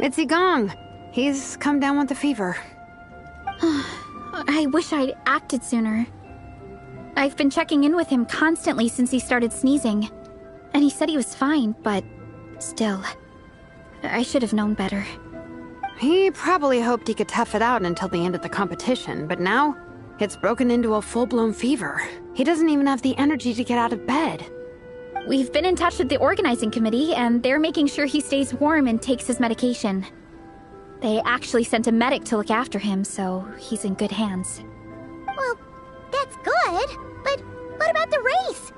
It's Gong. He's come down with the fever. I wish I'd acted sooner. I've been checking in with him constantly since he started sneezing. And he said he was fine, but still, I should have known better. He probably hoped he could tough it out until the end of the competition, but now it's broken into a full-blown fever. He doesn't even have the energy to get out of bed. We've been in touch with the organizing committee, and they're making sure he stays warm and takes his medication. They actually sent a medic to look after him, so he's in good hands. Well, that's good, but what about the race?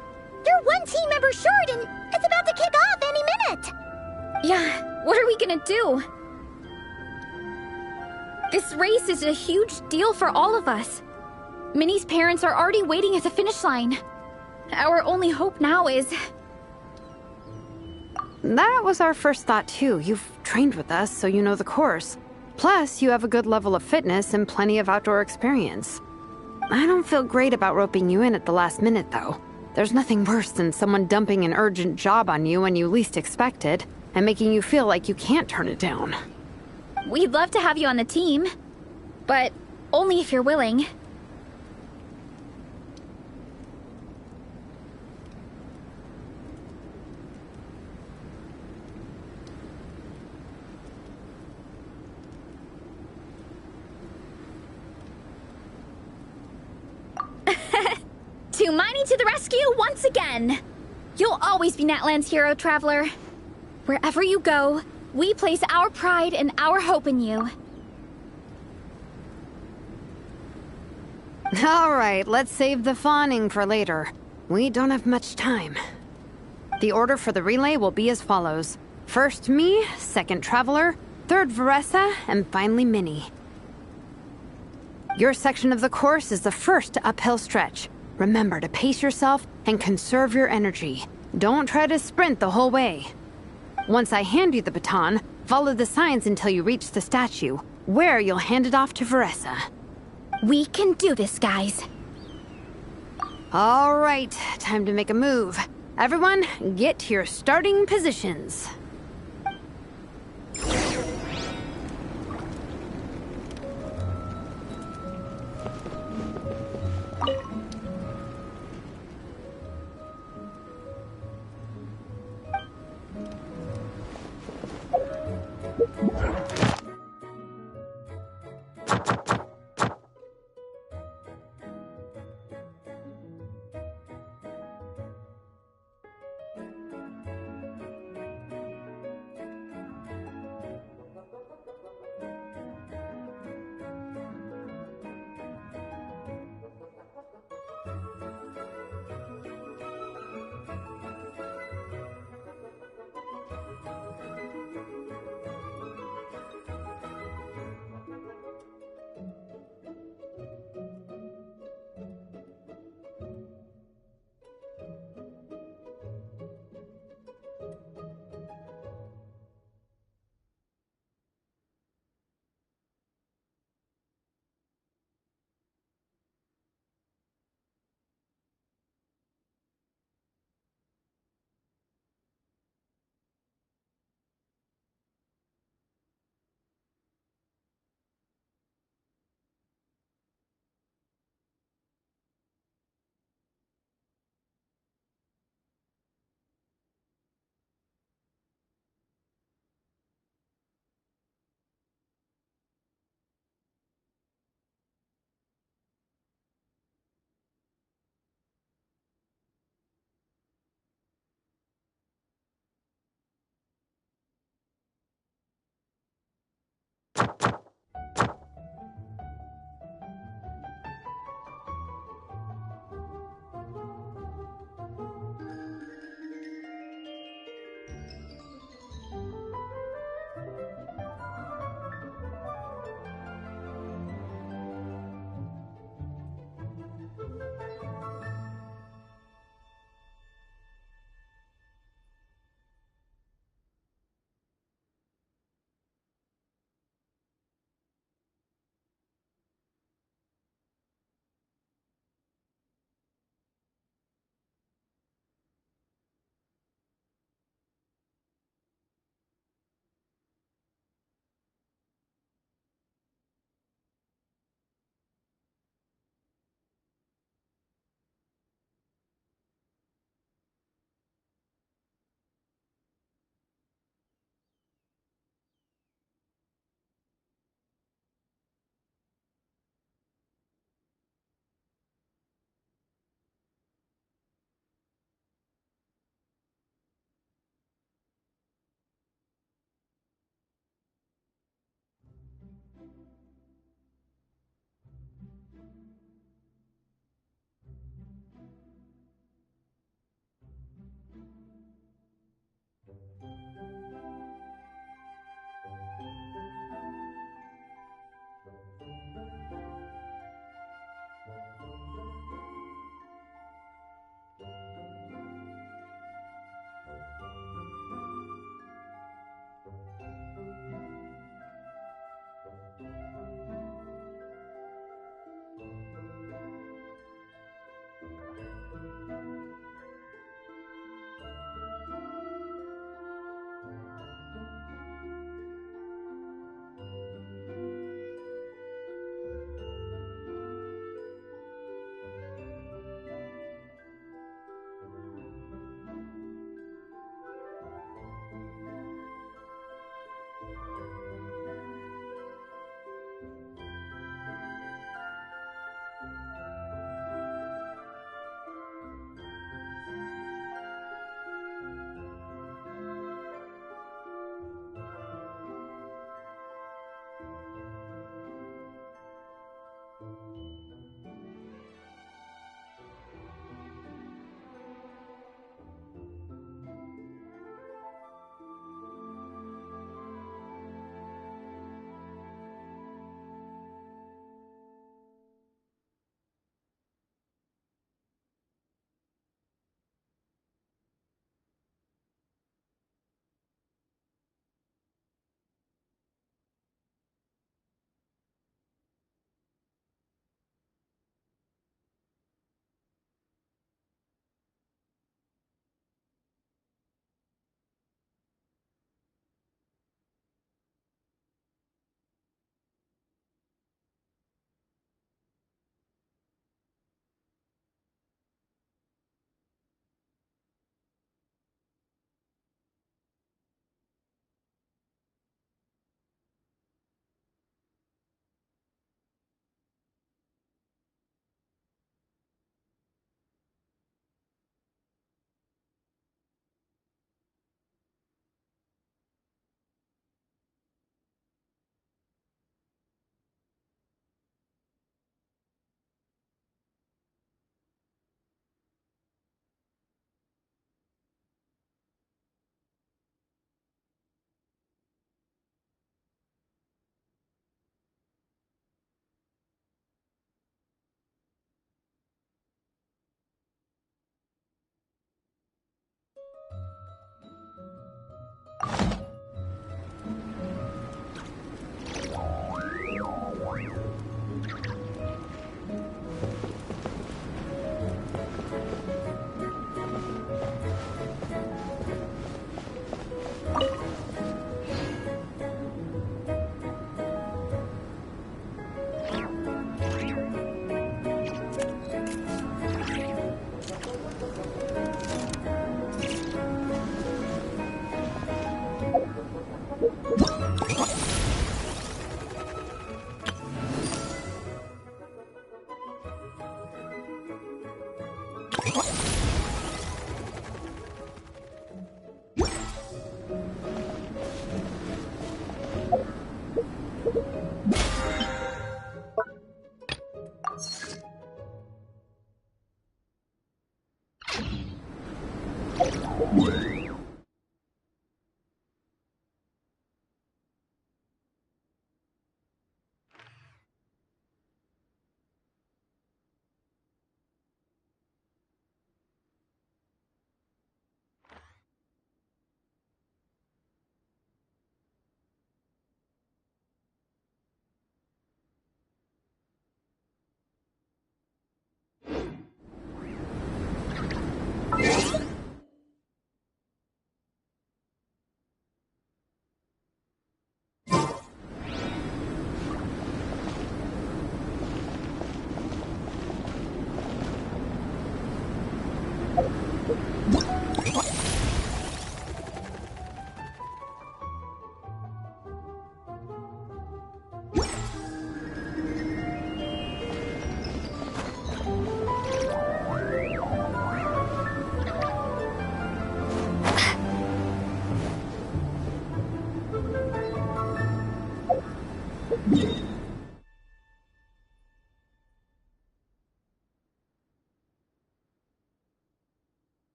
You're one team member short, and it's about to kick off any minute! Yeah, what are we gonna do? This race is a huge deal for all of us. Minnie's parents are already waiting at the finish line. Our only hope now is... That was our first thought too. You've trained with us, so you know the course. Plus, you have a good level of fitness and plenty of outdoor experience. I don't feel great about roping you in at the last minute, though. There's nothing worse than someone dumping an urgent job on you when you least expect it, and making you feel like you can't turn it down. We'd love to have you on the team, but only if you're willing. Tumani to the rescue once again! You'll always be Natlan's hero, Traveler. Wherever you go, we place our pride and our hope in you. All right, let's save the fawning for later. We don't have much time. The order for the relay will be as follows. First me, second Traveler, third Veressa, and finally Minnie. Your section of the course is the first uphill stretch. Remember to pace yourself and conserve your energy. Don't try to sprint the whole way. Once I hand you the baton, follow the signs until you reach the statue, where you'll hand it off to Veressa. We can do this, guys. All right, time to make a move. Everyone, get to your starting positions.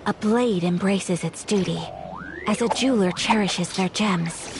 A blade embraces its duty, as a jeweler cherishes their gems.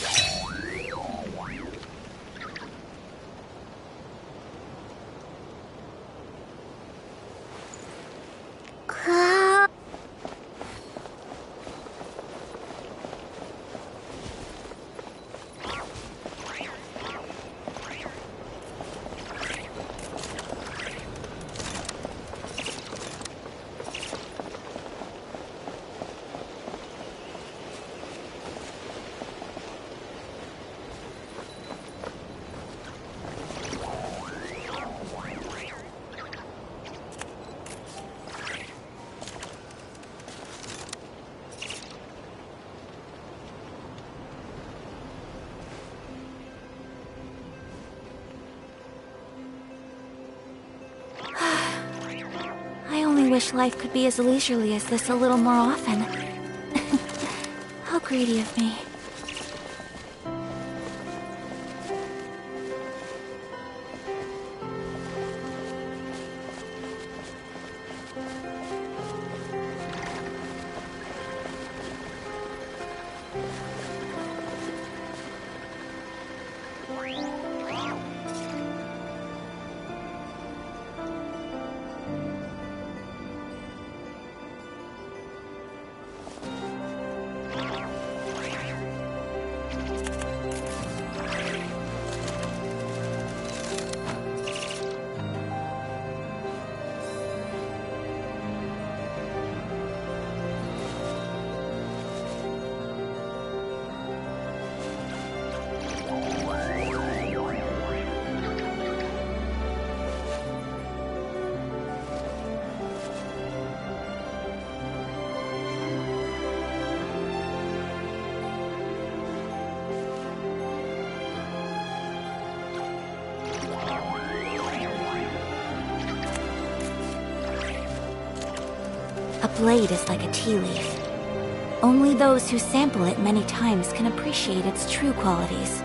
wish life could be as leisurely as this a little more often. How greedy of me. A blade is like a tea leaf. Only those who sample it many times can appreciate its true qualities.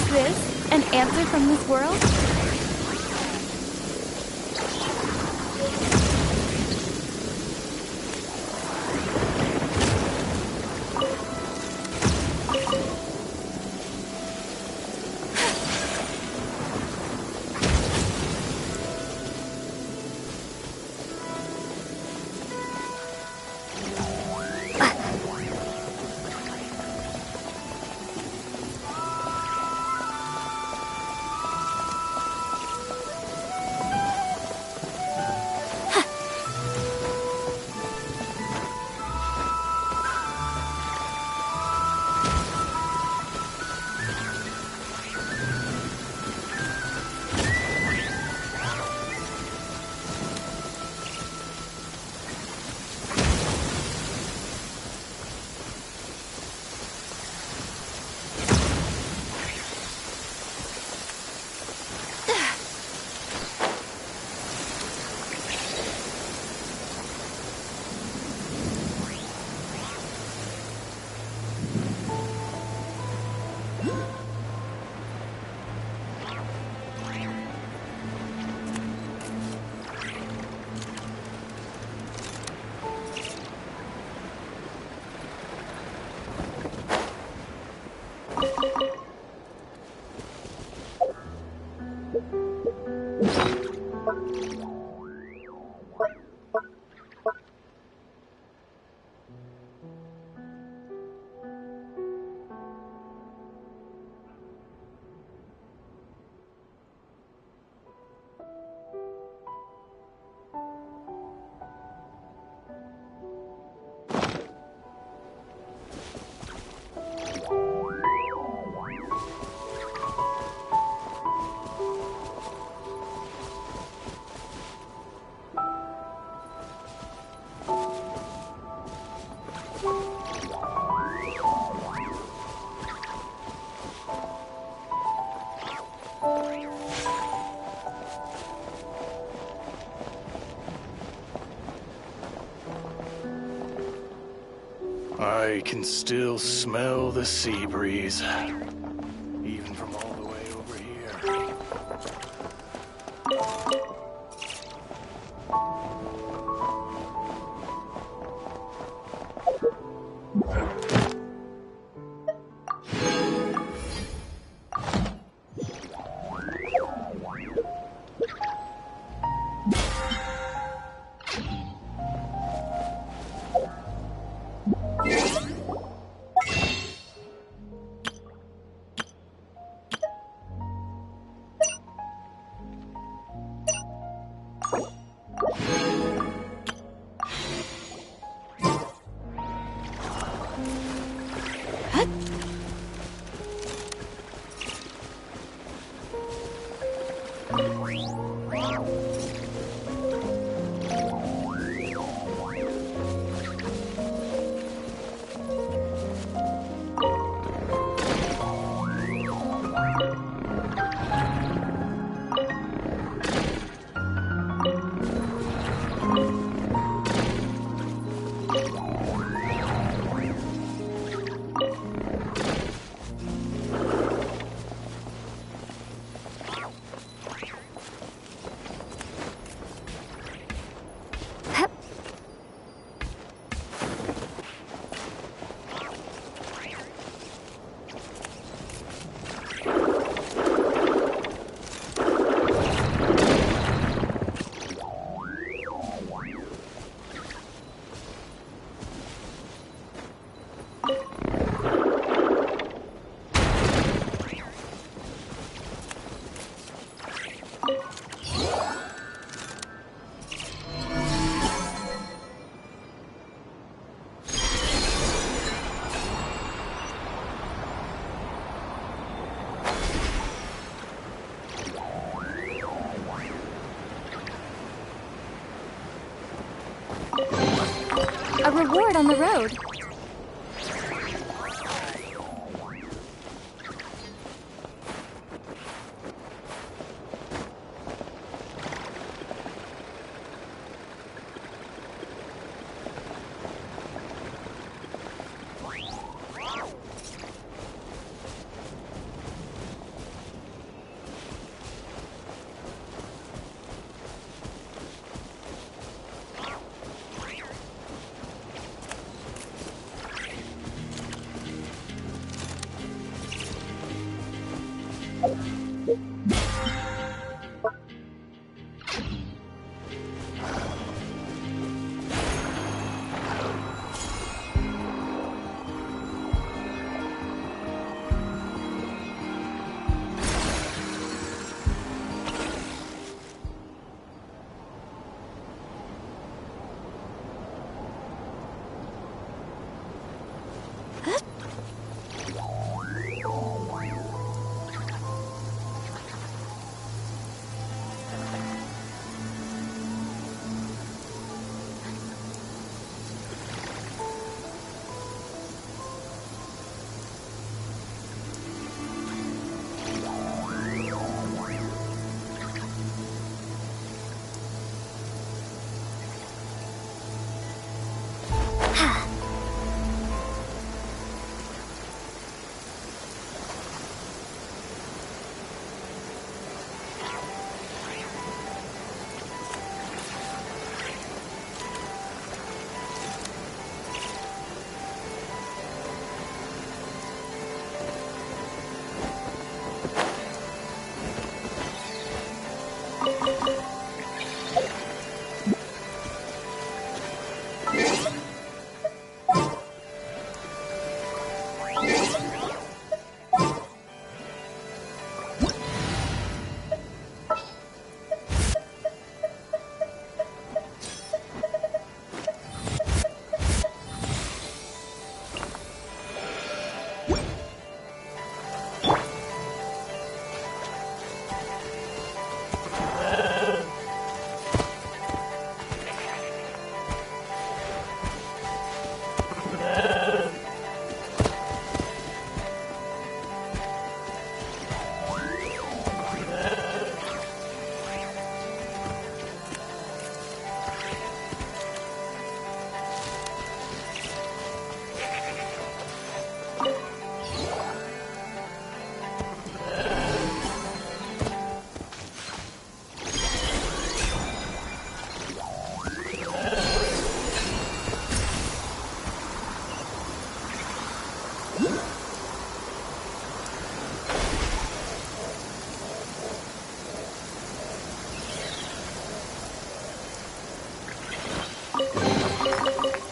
Is this an answer from this world? I can still smell the sea breeze, even from all the way over here. A reward on the road.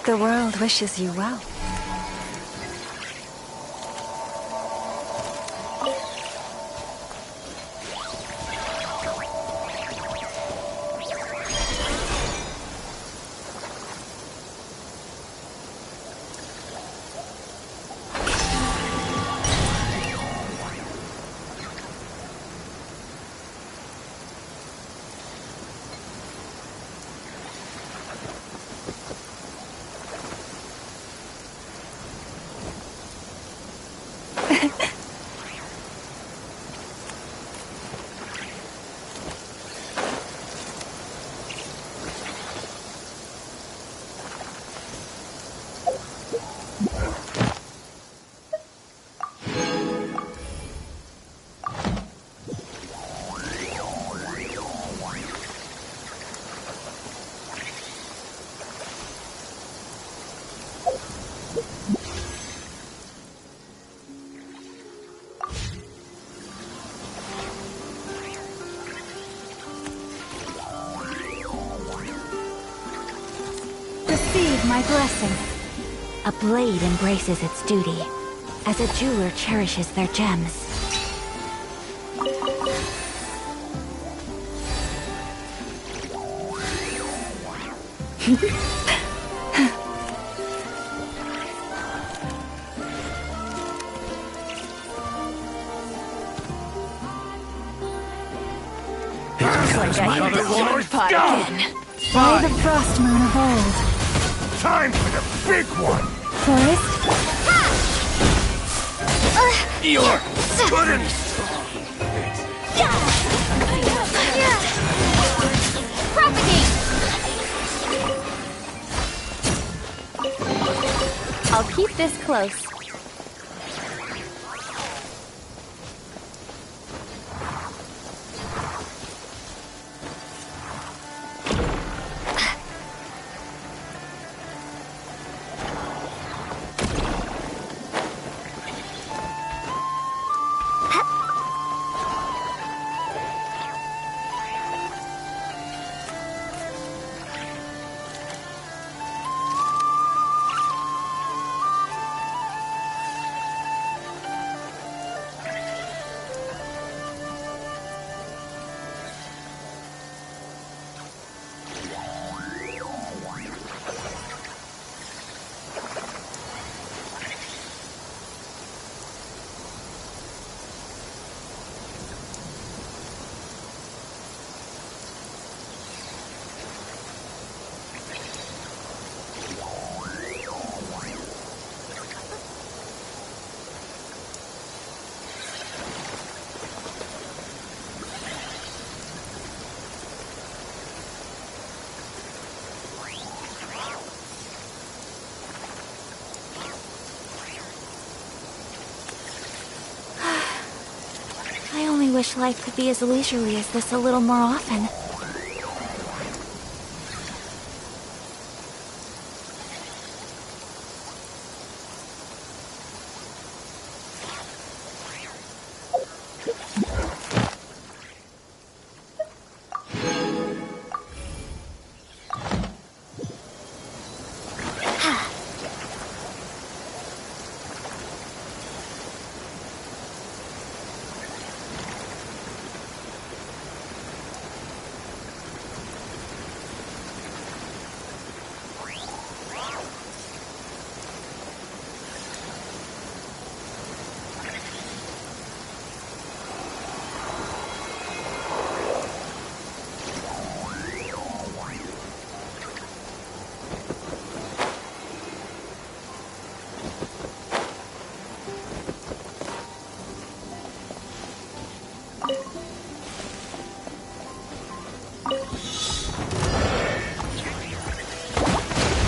The world wishes you well. Receive my blessing. A blade embraces its duty, as a jeweler cherishes their gems. Like I hit the sword pot again. By the frost moon of old. Time for the big one! Forest? You're couldn't! Propagate! I'll keep this close. wish life could be as leisurely as this a little more often.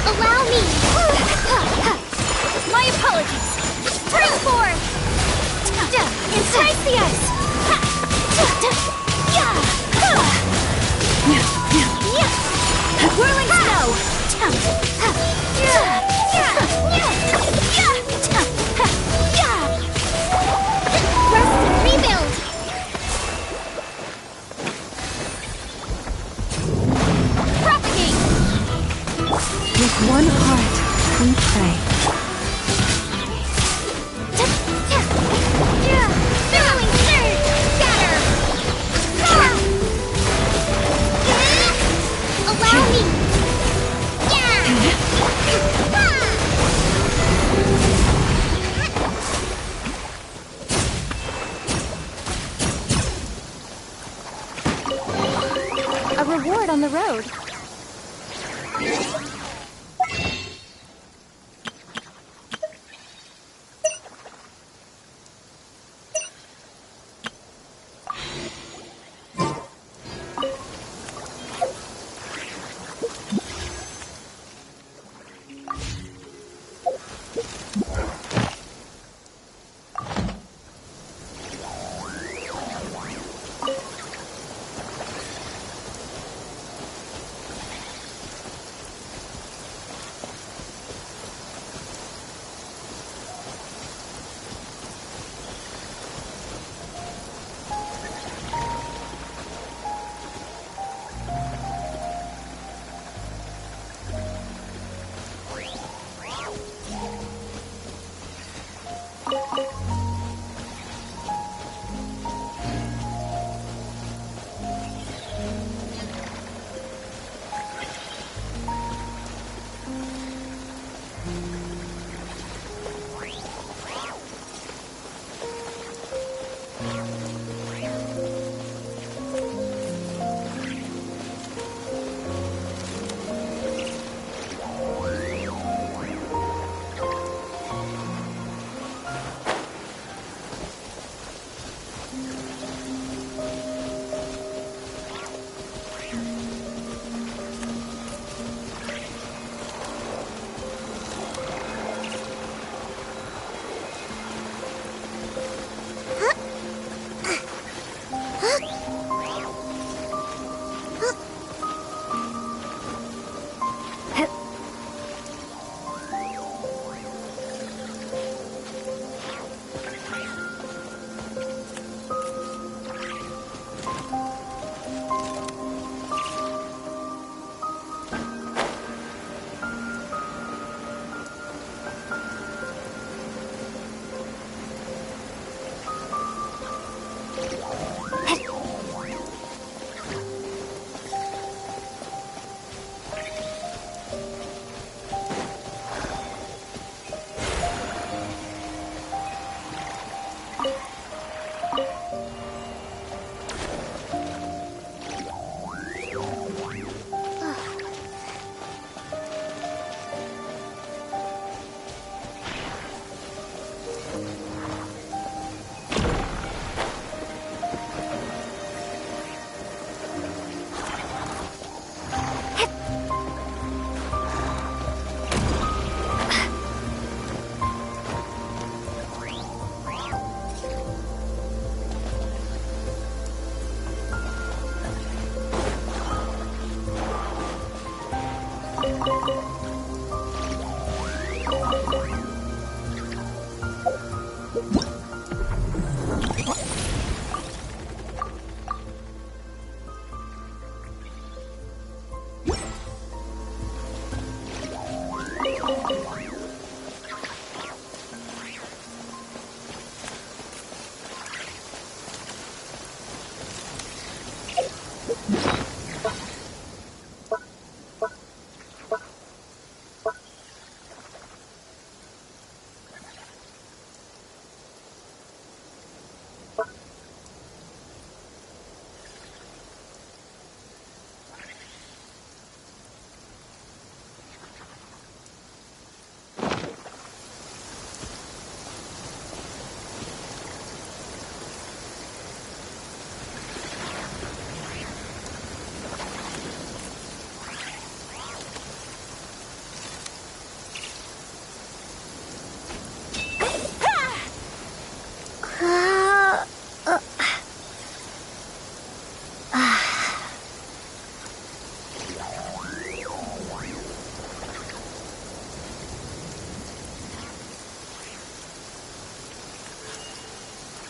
Allow me! My apologies! Turn forth! Entice the ice! Whirling snow! Rest and rebuild! Propagate! With one heart, we pray. Billowing surge! Scatter! Allow me! A reward on the road.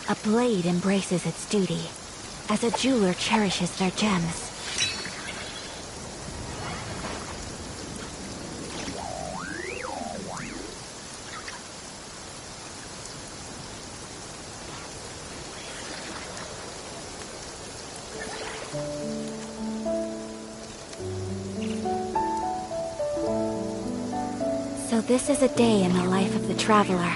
A blade embraces its duty, as a jeweler cherishes their gems. So this is a day in the life of the traveler.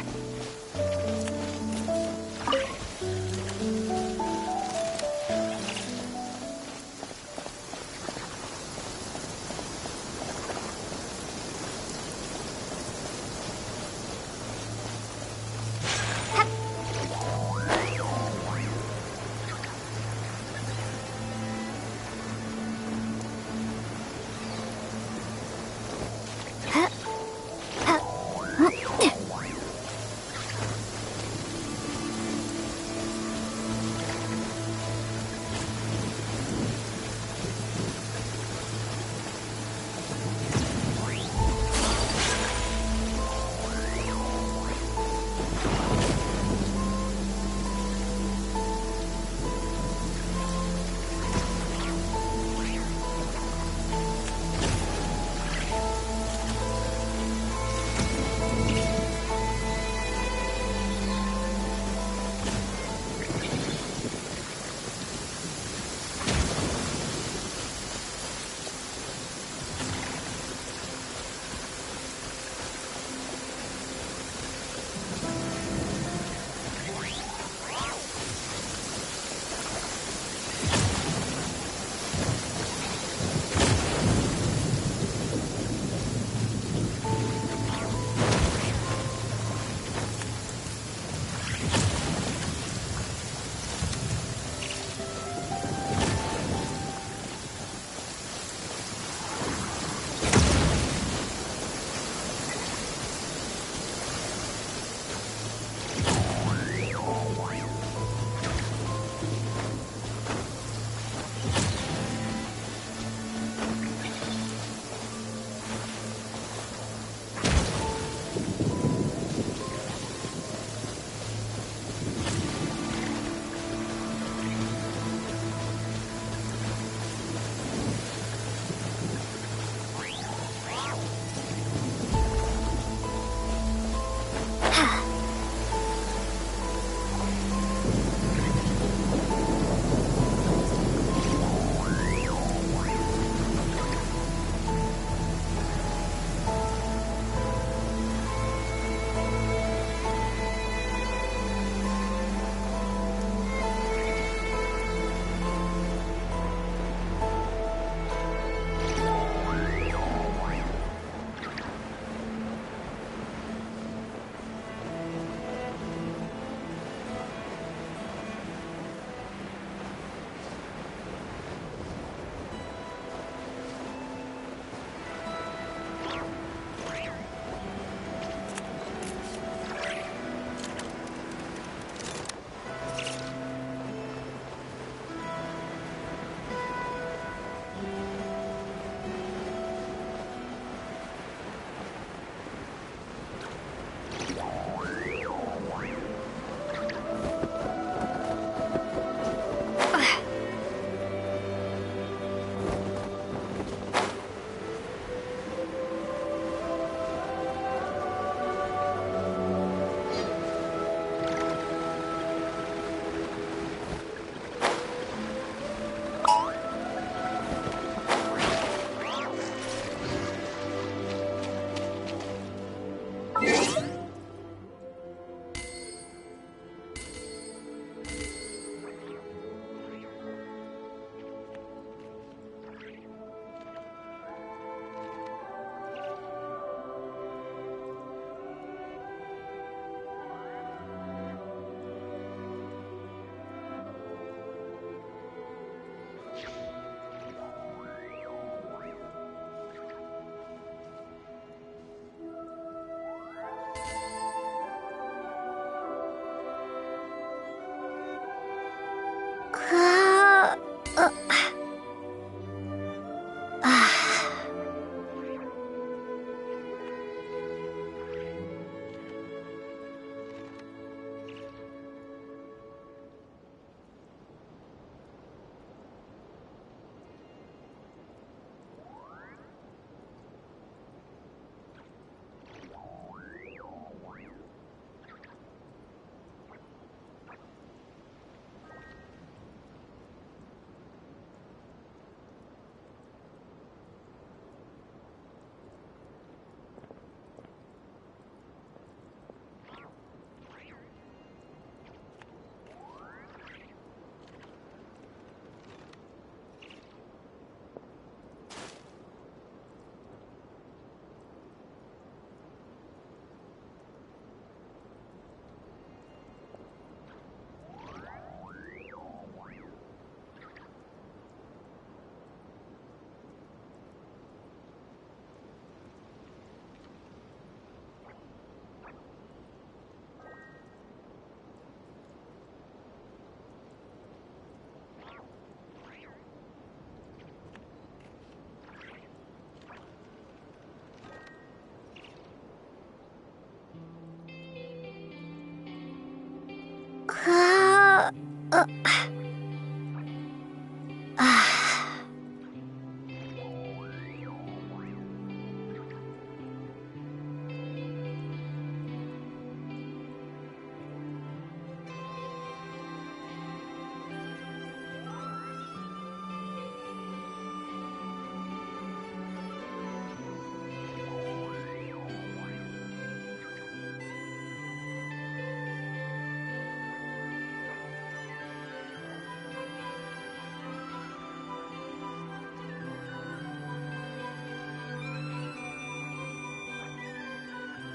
Uh, uh,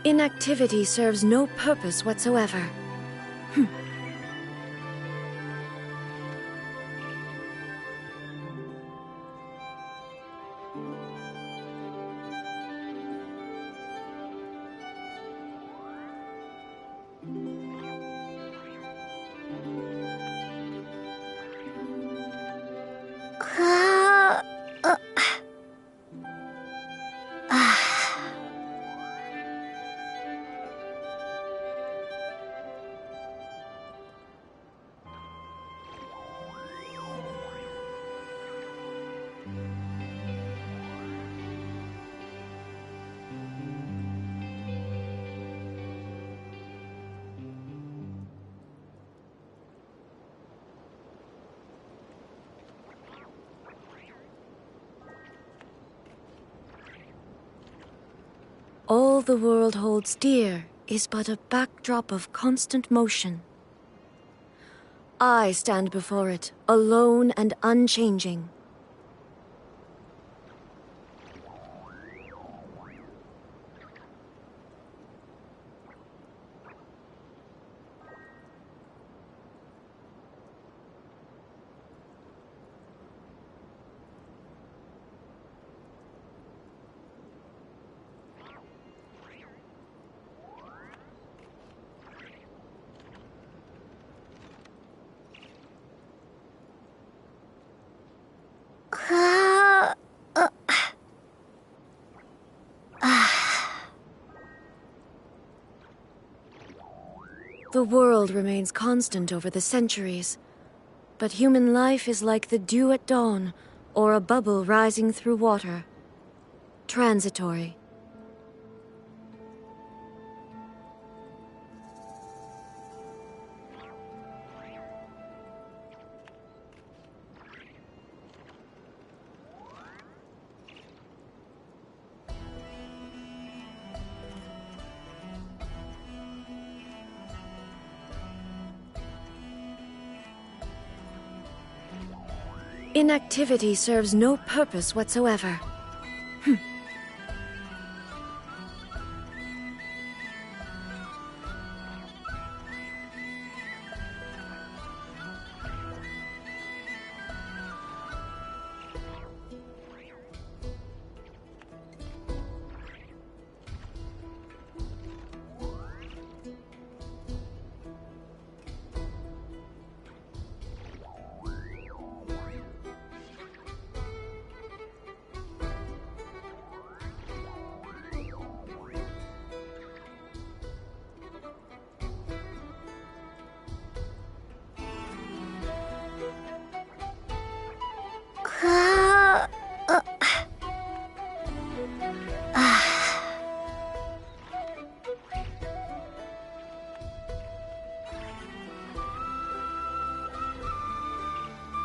Inactivity serves no purpose whatsoever. uh, uh, All the world holds dear is but a backdrop of constant motion. I stand before it, alone and unchanging. The world remains constant over the centuries, but human life is like the dew at dawn, or a bubble rising through water. Transitory. Inactivity serves no purpose whatsoever.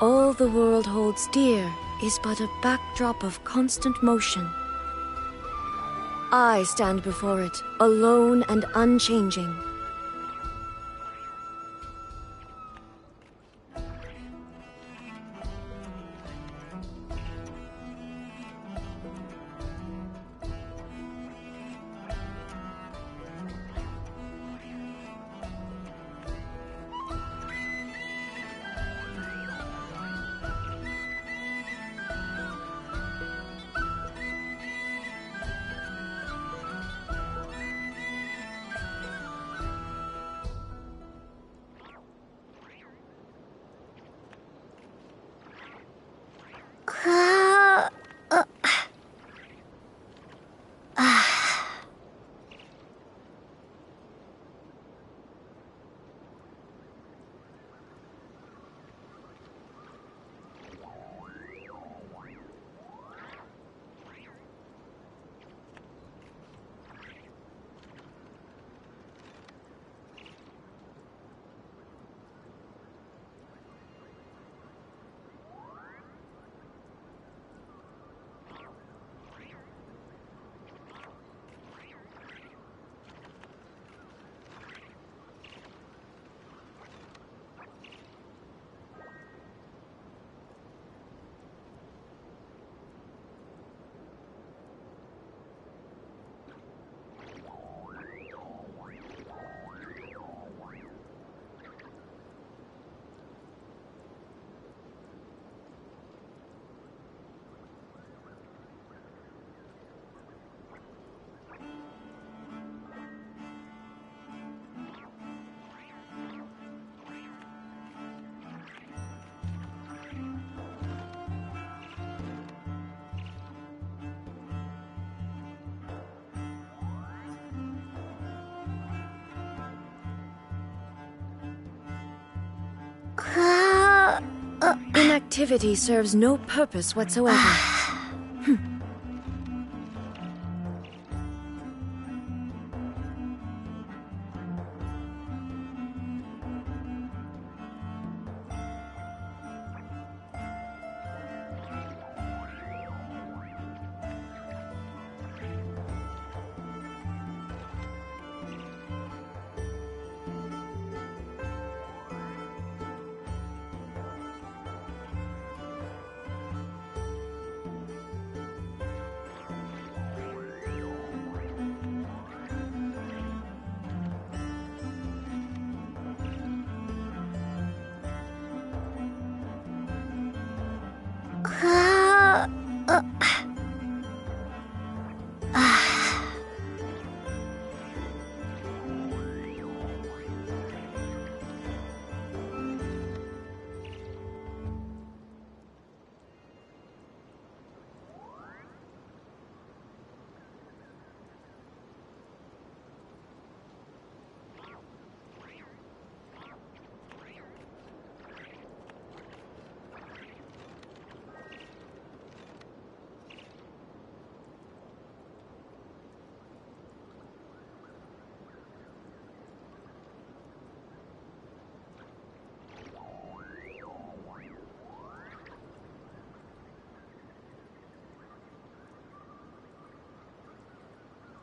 All the world holds dear is but a backdrop of constant motion. I stand before it, alone and unchanging. activity serves no purpose whatsoever.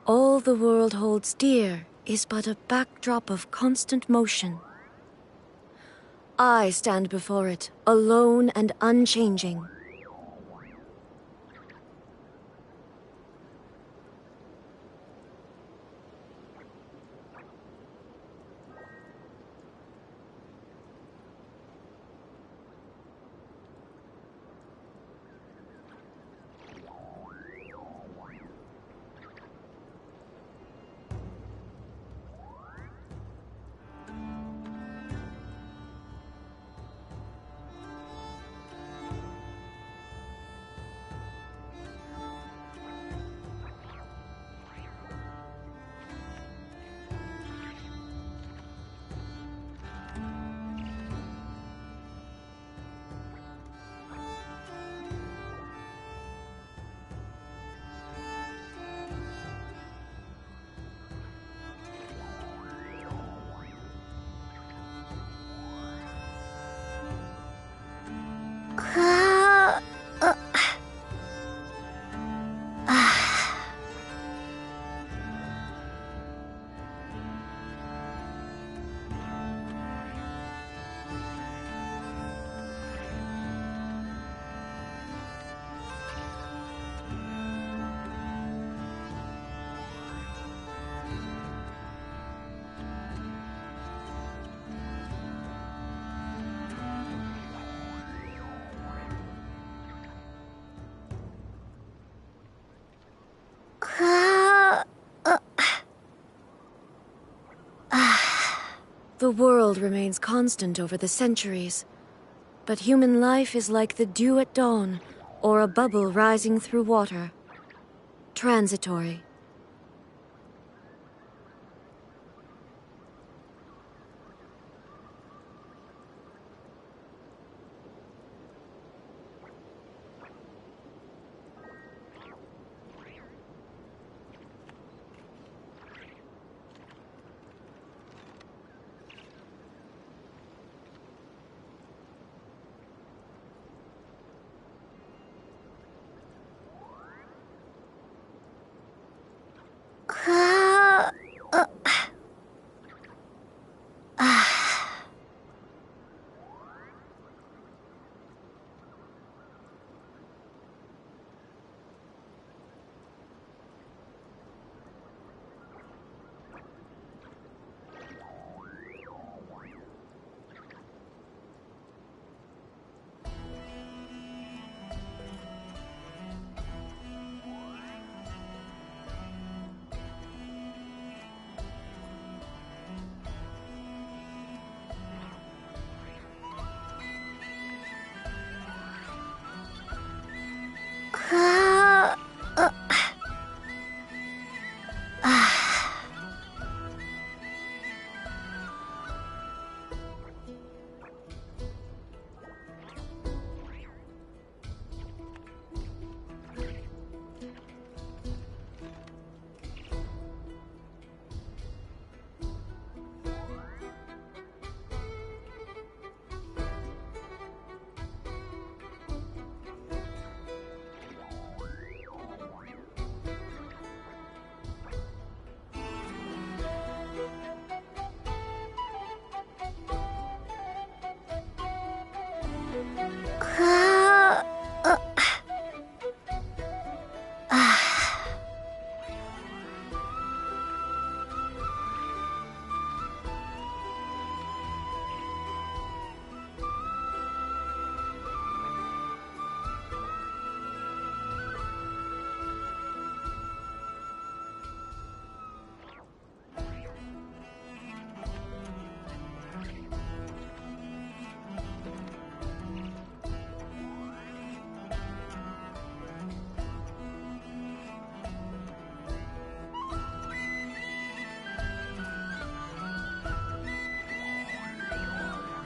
All the world holds dear is but a backdrop of constant motion. I stand before it, alone and unchanging. The world remains constant over the centuries, but human life is like the dew at dawn, or a bubble rising through water. Transitory.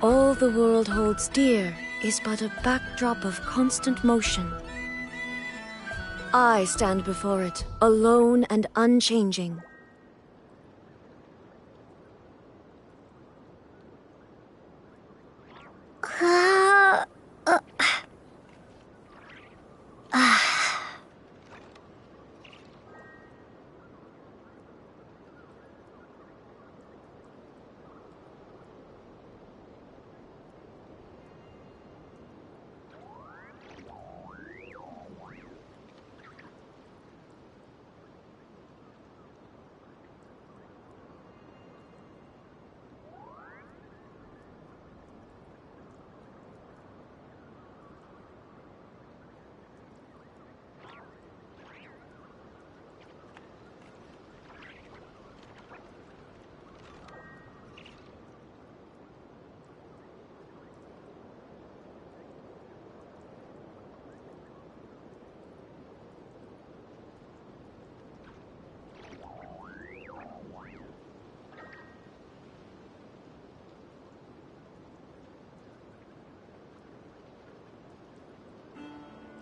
All the world holds dear is but a backdrop of constant motion. I stand before it, alone and unchanging.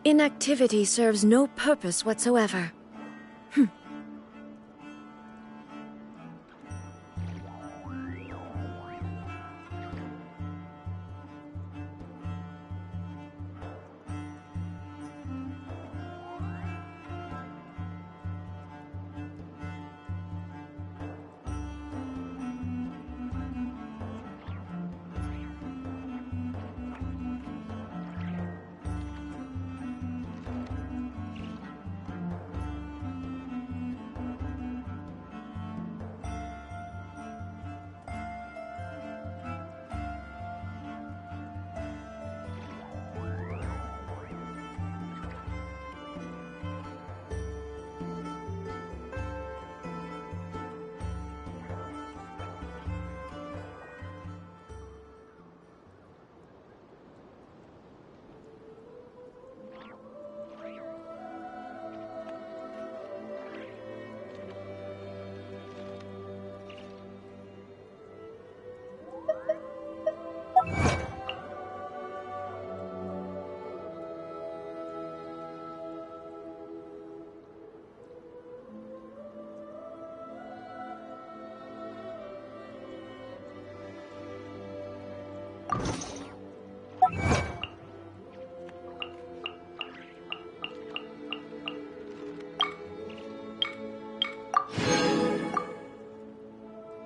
Inactivity serves no purpose whatsoever.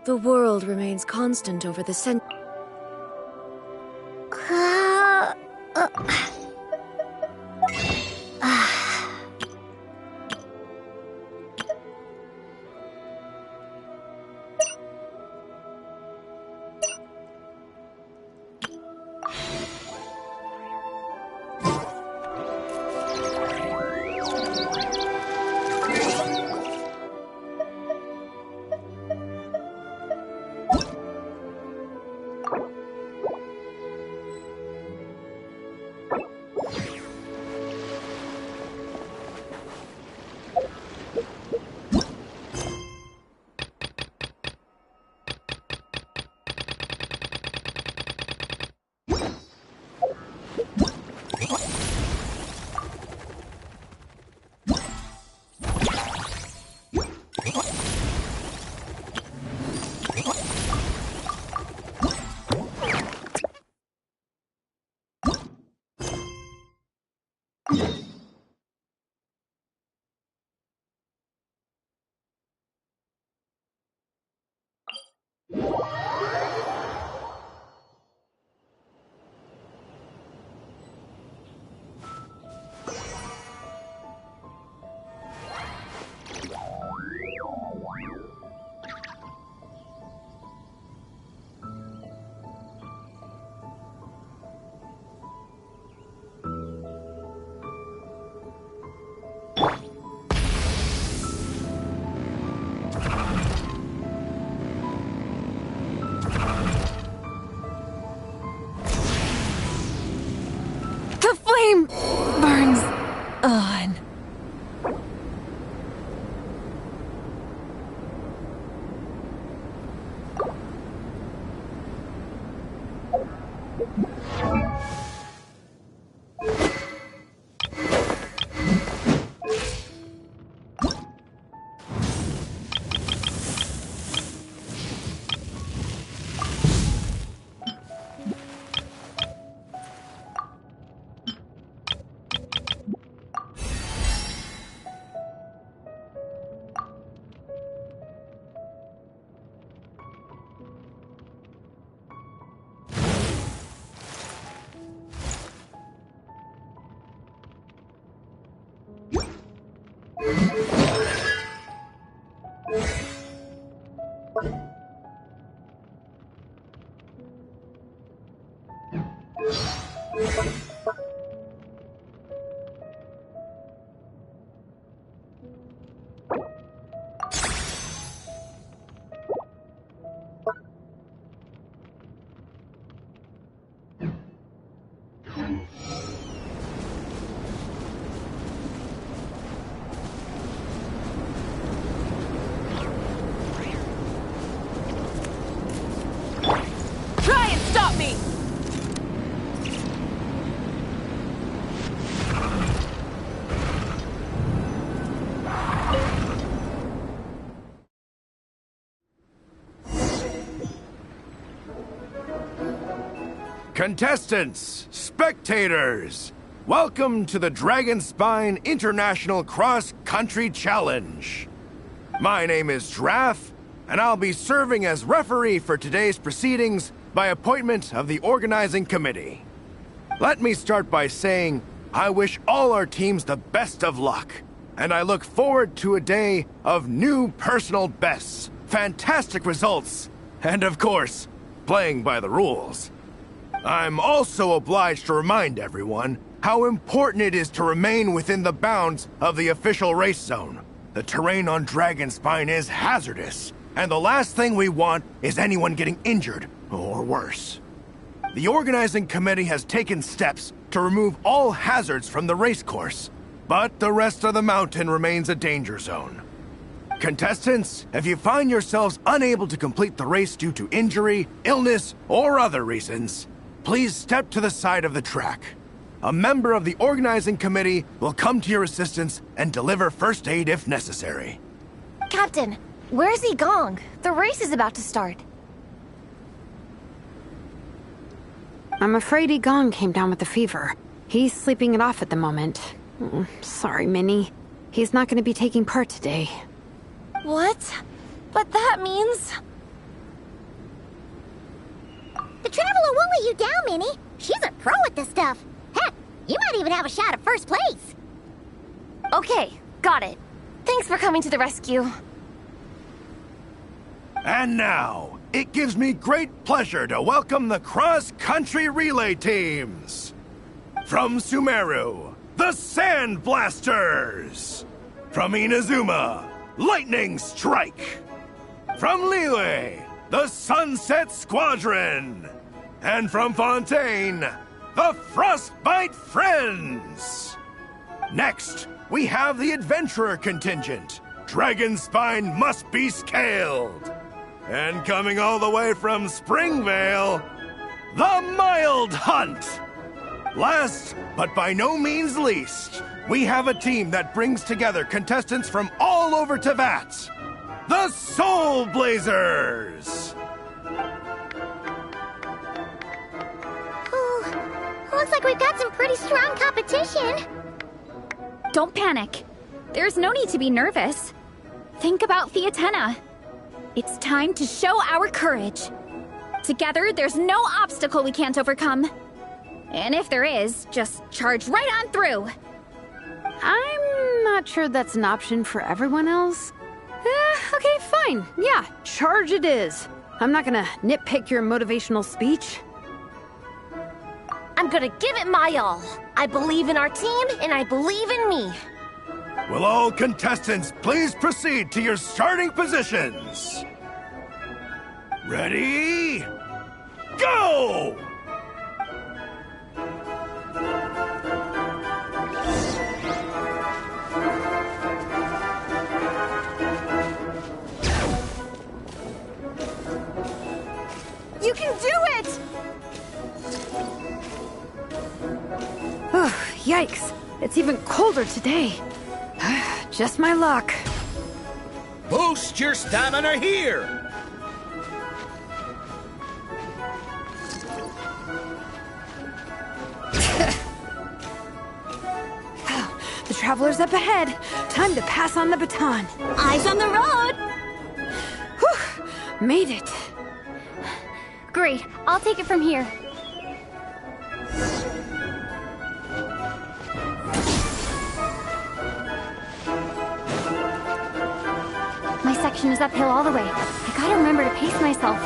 The world remains constant over the centuries. Burns on. Contestants, spectators, welcome to the Dragonspine International Cross Country Challenge. My name is Draff, and I'll be serving as referee for today's proceedings by appointment of the organizing committee. Let me start by saying I wish all our teams the best of luck, and I look forward to a day of new personal bests, fantastic results, and of course, playing by the rules. I'm also obliged to remind everyone how important it is to remain within the bounds of the official race zone. The terrain on Dragonspine is hazardous, and the last thing we want is anyone getting injured, or worse. The organizing committee has taken steps to remove all hazards from the race course, but the rest of the mountain remains a danger zone. Contestants, if you find yourselves unable to complete the race due to injury, illness, or other reasons, please step to the side of the track. A member of the organizing committee will come to your assistance and deliver first aid if necessary. Captain, where's Gong? The race is about to start. I'm afraid Gong came down with a fever. He's sleeping it off at the moment. Sorry, Minnie. He's not going to be taking part today. What? But that means... The Traveler won't let you down, Minnie. She's a pro at this stuff. Heck, you might even have a shot at first place. Okay, got it. Thanks for coming to the rescue. And now, it gives me great pleasure to welcome the cross-country relay teams. From Sumeru, the Sand Blasters. From Inazuma, Lightning Strike. From Liyue, the Sunset Squadron. And from Fontaine, the Frostbite Friends. Next, we have the Adventurer contingent. Dragonspine must be scaled. And coming all the way from Springvale, the Mild Hunt. Last, but by no means least, we have a team that brings together contestants from all over Teyvat. The Soul Blazers! Ooh, looks like we've got some pretty strong competition. Don't panic. There's no need to be nervous. Think about Theatena. It's time to show our courage. Together, there's no obstacle we can't overcome. And if there is, just charge right on through. I'm not sure that's an option for everyone else. Okay, fine. Yeah, charge it is. I'm not gonna nitpick your motivational speech. I'm gonna give it my all. I believe in our team, and I believe in me. Will all contestants please proceed to your starting positions? Ready? Go! You can do it! Yikes, it's even colder today. Just my luck. Boost your stamina here! The Traveler's up ahead. Time to pass on the baton. Eyes on the road! Whew, made it. Great, I'll take it from here. My section is uphill all the way. I gotta remember to pace myself.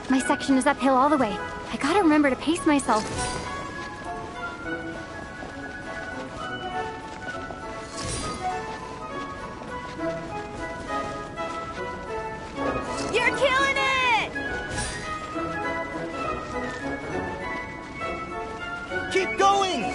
My section is uphill all the way. I gotta remember to pace myself. You're killing it! Keep going!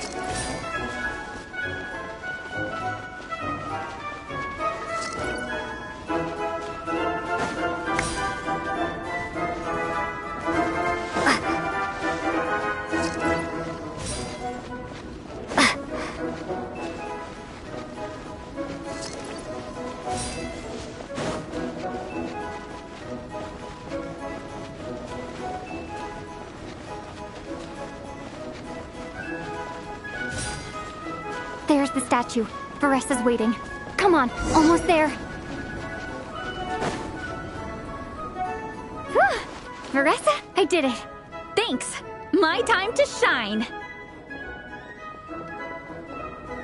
There's the statue. Varesa's waiting. Come on, almost there. Whew. Varesa, I did it. Thanks. My time to shine.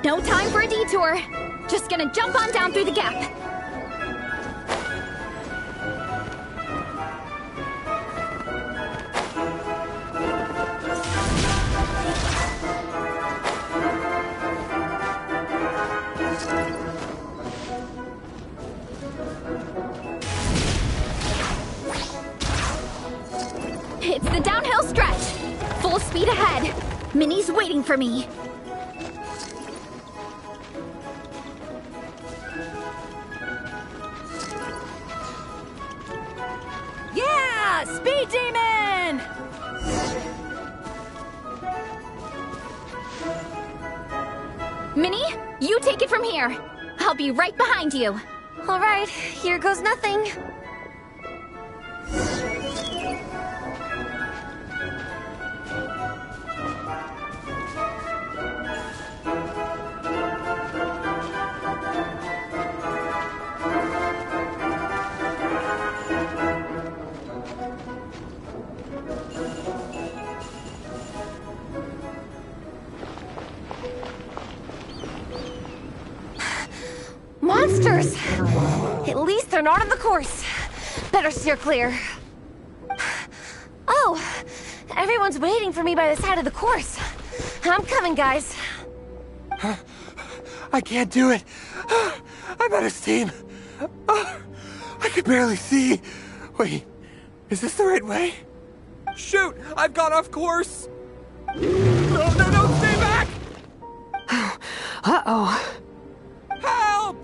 No time for a detour. Just gonna jump on down through the gap. It's the downhill stretch. Full speed ahead. Minnie's waiting for me. Yeah! Speed Demon! Minnie, you take it from here. I'll be right behind you. All right, here goes nothing. Monsters! At least they're not on the course. Better steer clear. Oh, everyone's waiting for me by the side of the course. I'm coming, guys. I can't do it. I'm out of steam. I can barely see. Wait, is this the right way? Shoot! I've gone off course! No, stay back! Uh-oh. Help!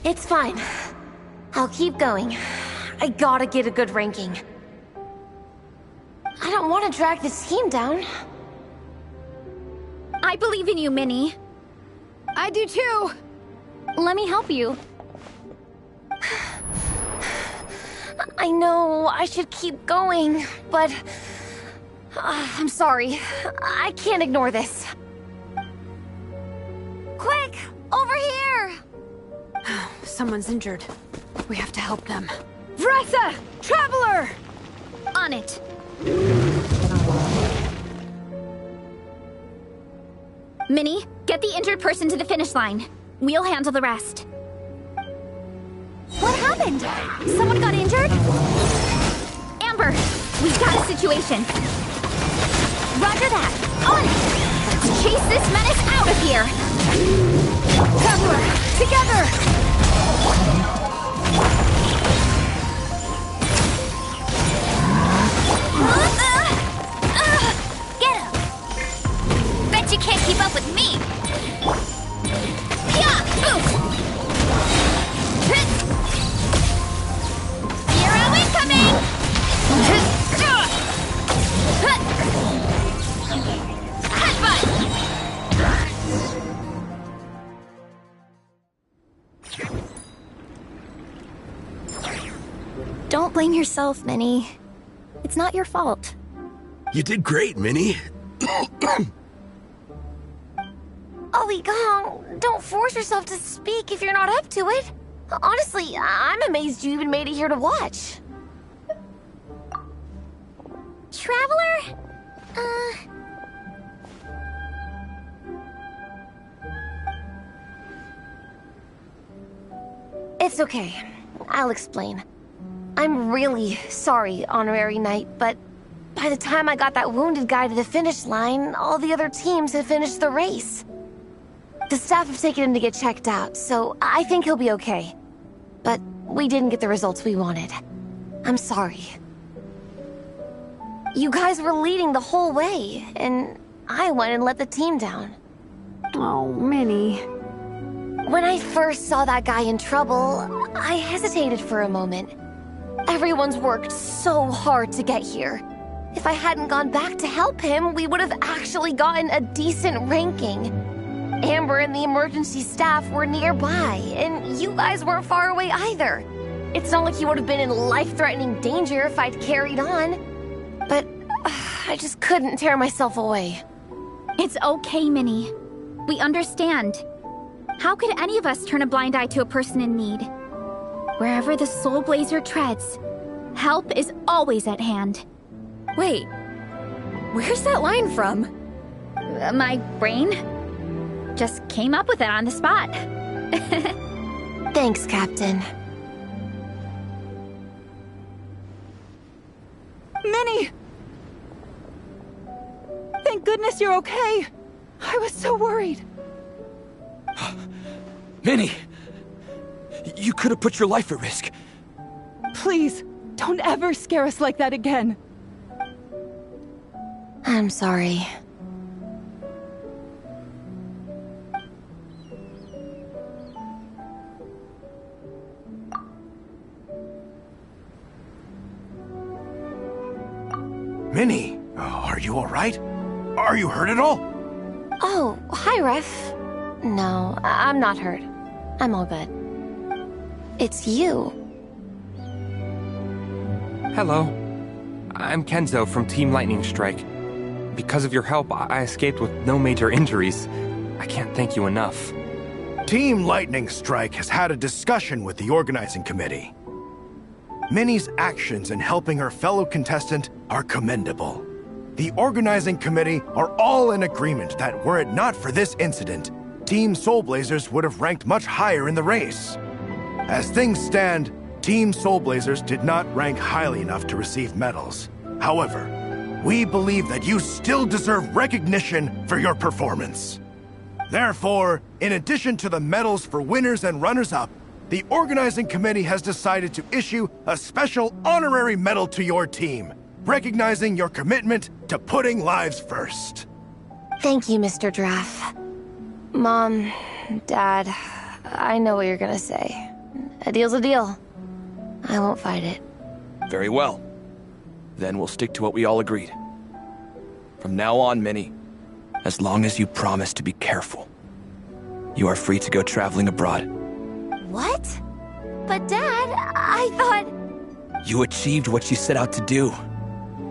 It's fine. I'll keep going. I gotta get a good ranking. I don't want to drag this team down. I believe in you, Minnie. I do too. Let me help you. I know I should keep going, but... I'm sorry. I can't ignore this. Quick! Over here! Someone's injured. We have to help them. Vressa! Traveler! On it. Minnie, get the injured person to the finish line. We'll handle the rest. What happened? Someone got injured? Amber, we've got a situation. Roger that. On it! Let's chase this menace out of here! Traveler! Together! Get him! Bet you can't keep up with me! Yeah! Hero incoming! Don't blame yourself, Minnie. It's not your fault. You did great, Minnie. Ollie Gong, don't force yourself to speak if you're not up to it. Honestly, I'm amazed you even made it here to watch. Traveler? It's okay. I'll explain. I'm really sorry, Honorary Knight, but by the time I got that wounded guy to the finish line, all the other teams had finished the race. The staff have taken him to get checked out, so I think he'll be okay. But we didn't get the results we wanted. I'm sorry. You guys were leading the whole way, and I went and let the team down. Oh, Minnie. When I first saw that guy in trouble, I hesitated for a moment. Everyone's worked so hard to get here. If I hadn't gone back to help him, we would have actually gotten a decent ranking. Amber and the emergency staff were nearby, and you guys weren't far away either. It's not like he would have been in life-threatening danger if I'd carried on. But I just couldn't tear myself away. It's okay, Minnie. We understand. How could any of us turn a blind eye to a person in need? Wherever the Soul Blazer treads, help is always at hand. Wait, where's that line from? My brain just came up with it on the spot. Thanks, Captain. Minnie! Thank goodness you're okay. I was so worried. Minnie! You could have put your life at risk. Please, don't ever scare us like that again. I'm sorry. Minnie, are you all right? Are you hurt at all? Oh, hi, Ref. No, I'm not hurt. I'm all good. It's you. Hello. I'm Kenzo from Team Lightning Strike. Because of your help, I escaped with no major injuries. I can't thank you enough. Team Lightning Strike has had a discussion with the organizing committee. Minnie's actions in helping her fellow contestant are commendable. The organizing committee are all in agreement that were it not for this incident, Team Soul Blazers would have ranked much higher in the race. As things stand, Team Soul Blazers did not rank highly enough to receive medals. However, we believe that you still deserve recognition for your performance. Therefore, in addition to the medals for winners and runners-up, the organizing committee has decided to issue a special honorary medal to your team, recognizing your commitment to putting lives first. Thank you, Mr. Draff. Mom, Dad, I know what you're gonna say. A deal's a deal. I won't fight it. Very well. Then we'll stick to what we all agreed. From now on, Minnie, as long as you promise to be careful, you are free to go traveling abroad. What? But Dad, I thought... You achieved what you set out to do.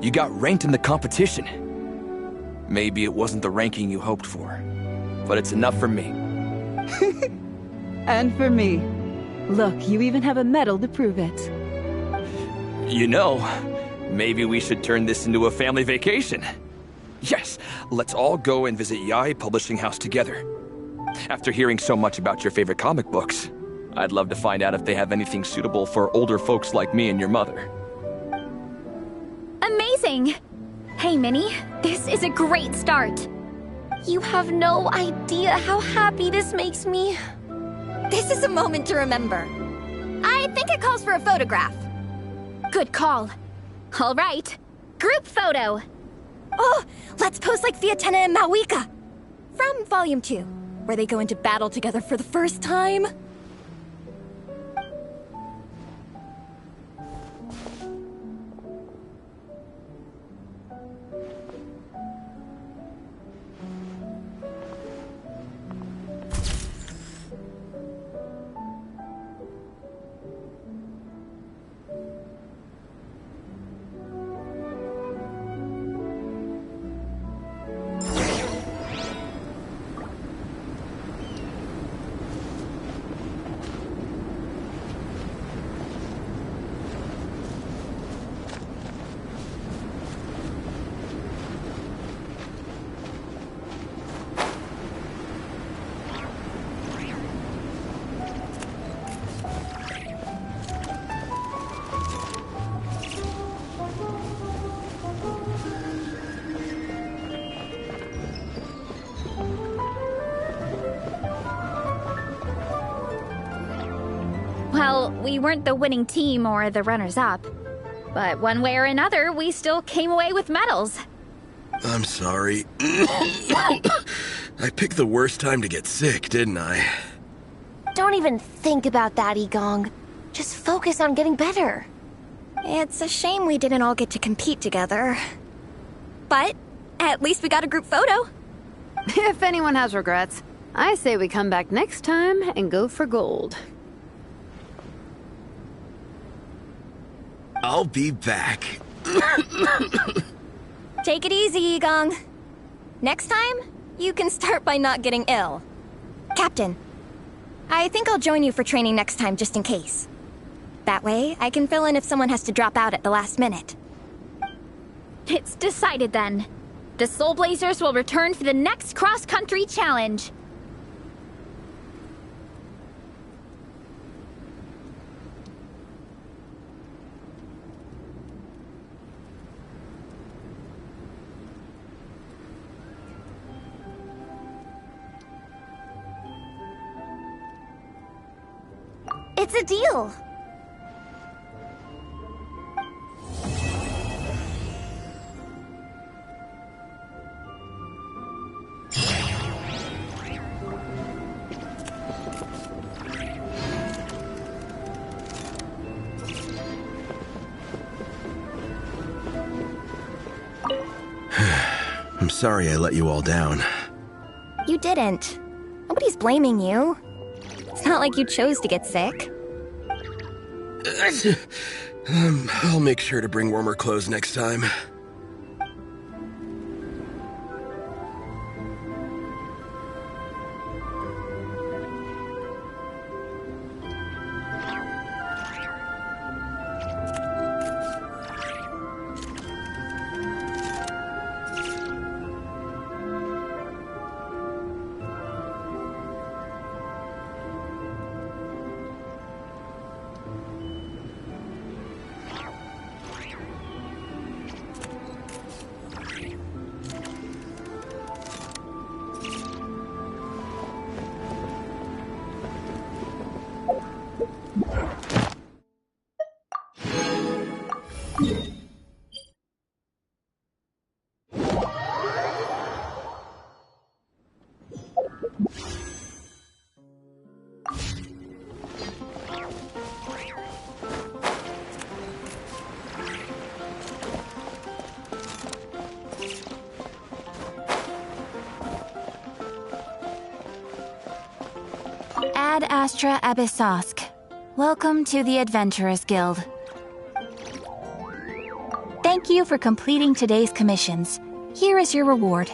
You got ranked in the competition. Maybe it wasn't the ranking you hoped for, but it's enough for me. And for me. Look, you even have a medal to prove it. You know, maybe we should turn this into a family vacation. Yes, let's all go and visit Yae Publishing House together. After hearing so much about your favorite comic books, I'd love to find out if they have anything suitable for older folks like me and your mother. Amazing! Hey, Minnie, this is a great start. You have no idea how happy this makes me. This is a moment to remember. I think it calls for a photograph. Good call. All right, group photo. Oh, let's pose like Fiatena and Mawika. From Volume 2, where they go into battle together for the first time. Well, we weren't the winning team or the runners-up. But one way or another, we still came away with medals. I'm sorry. I picked the worst time to get sick, didn't I? Don't even think about that, Igong. Just focus on getting better. It's a shame we didn't all get to compete together. But at least we got a group photo. If anyone has regrets, I say we come back next time and go for gold. I'll be back. Take it easy, Igong. Next time, you can start by not getting ill. Captain, I think I'll join you for training next time just in case. That way, I can fill in if someone has to drop out at the last minute. It's decided then. The Soul Blazers will return for the next cross-country challenge. It's a deal. I'm sorry I let you all down. You didn't. Nobody's blaming you. It's not like you chose to get sick. I'll make sure to bring warmer clothes next time. Ad Astra Abyssosk. Welcome to the Adventurers Guild. Thank you for completing today's commissions. Here is your reward.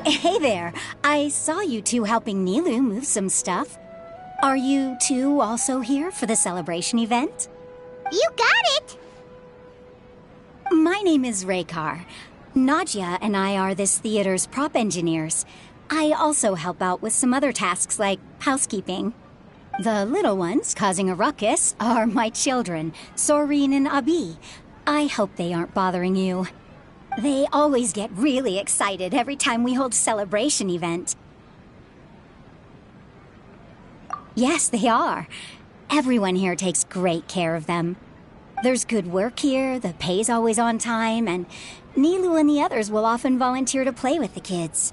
Hey there. I saw you two helping Nilu move some stuff. Are you two also here for the celebration event? You got it! My name is Raykar. Nadia and I are this theater's prop engineers. I also help out with some other tasks like housekeeping. The little ones causing a ruckus are my children, Soreen and Abi. I hope they aren't bothering you. They always get really excited every time we hold a celebration event. Yes, they are. Everyone here takes great care of them. There's good work here, the pay's always on time, and Nilu and the others will often volunteer to play with the kids.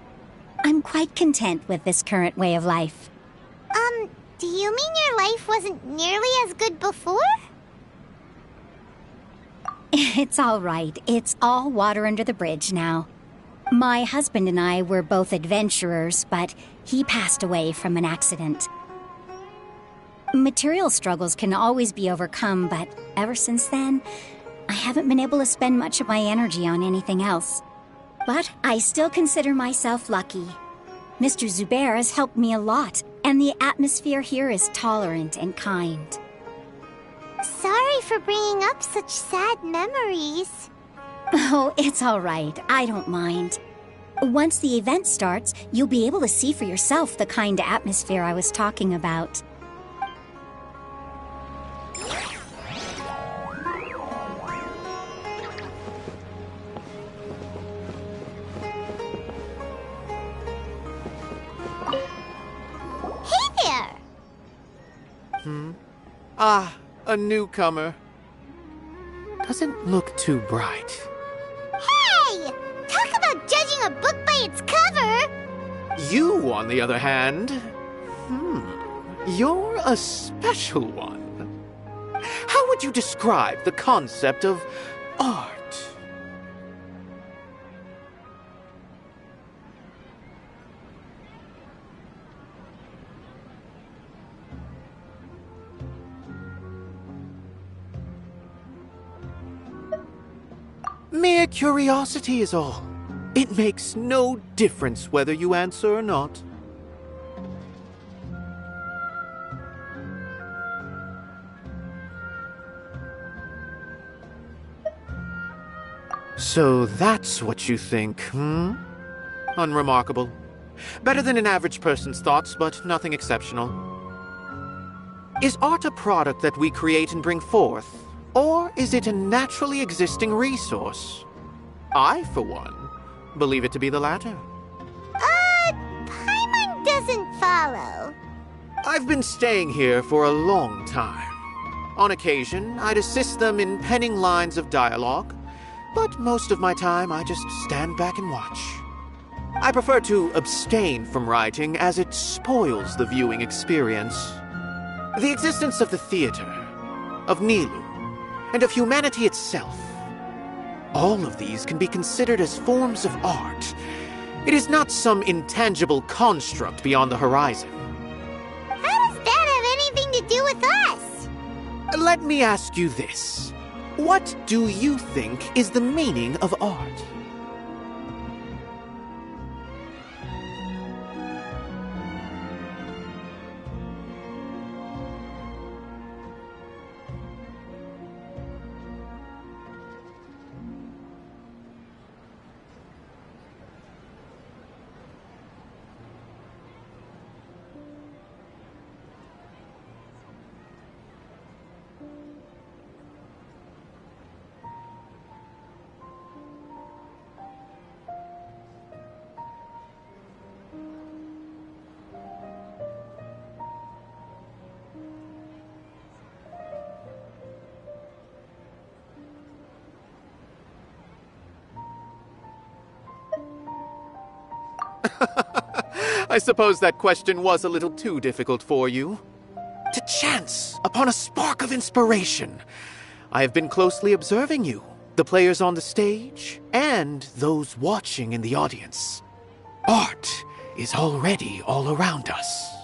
I'm quite content with this current way of life. Do you mean your life wasn't nearly as good before? It's all right. It's all water under the bridge now. My husband and I were both adventurers, but he passed away from an accident. Material struggles can always be overcome, but ever since then, I haven't been able to spend much of my energy on anything else. But I still consider myself lucky. Mr. Zubair has helped me a lot, and the atmosphere here is tolerant and kind. Sorry for bringing up such sad memories. Oh, it's all right. I don't mind. Once the event starts, you'll be able to see for yourself the kind of atmosphere I was talking about. A newcomer. Doesn't look too bright. Hey! Talk about judging a book by its cover! You, on the other hand, you're a special one. How would you describe the concept of art? Mere curiosity is all. It makes no difference whether you answer or not. So that's what you think, Unremarkable. Better than an average person's thoughts, but nothing exceptional. Is art a product that we create and bring forth? Or is it a naturally existing resource? I, for one, believe it to be the latter. Paimon doesn't follow. I've been staying here for a long time. On occasion, I'd assist them in penning lines of dialogue, but most of my time I just stand back and watch. I prefer to abstain from writing as it spoils the viewing experience. The existence of the theater, of Nilu, and of humanity itself. All of these can be considered as forms of art. It is not some intangible construct beyond the horizon. How does that have anything to do with us? Let me ask you this. What do you think is the meaning of art? I suppose that question was a little too difficult for you. To chance upon a spark of inspiration, I have been closely observing you, the players on the stage, and those watching in the audience. Art is already all around us.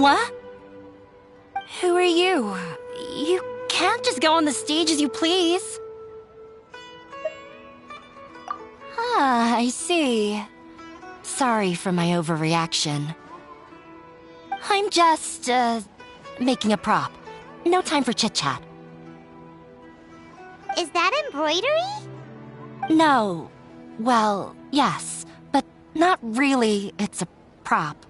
What? Who are you? You can't just go on the stage as you please. Ah, I see. Sorry for my overreaction. I'm just, making a prop. No time for chit-chat. Is that embroidery? No. Well, yes, but not really. It's a prop.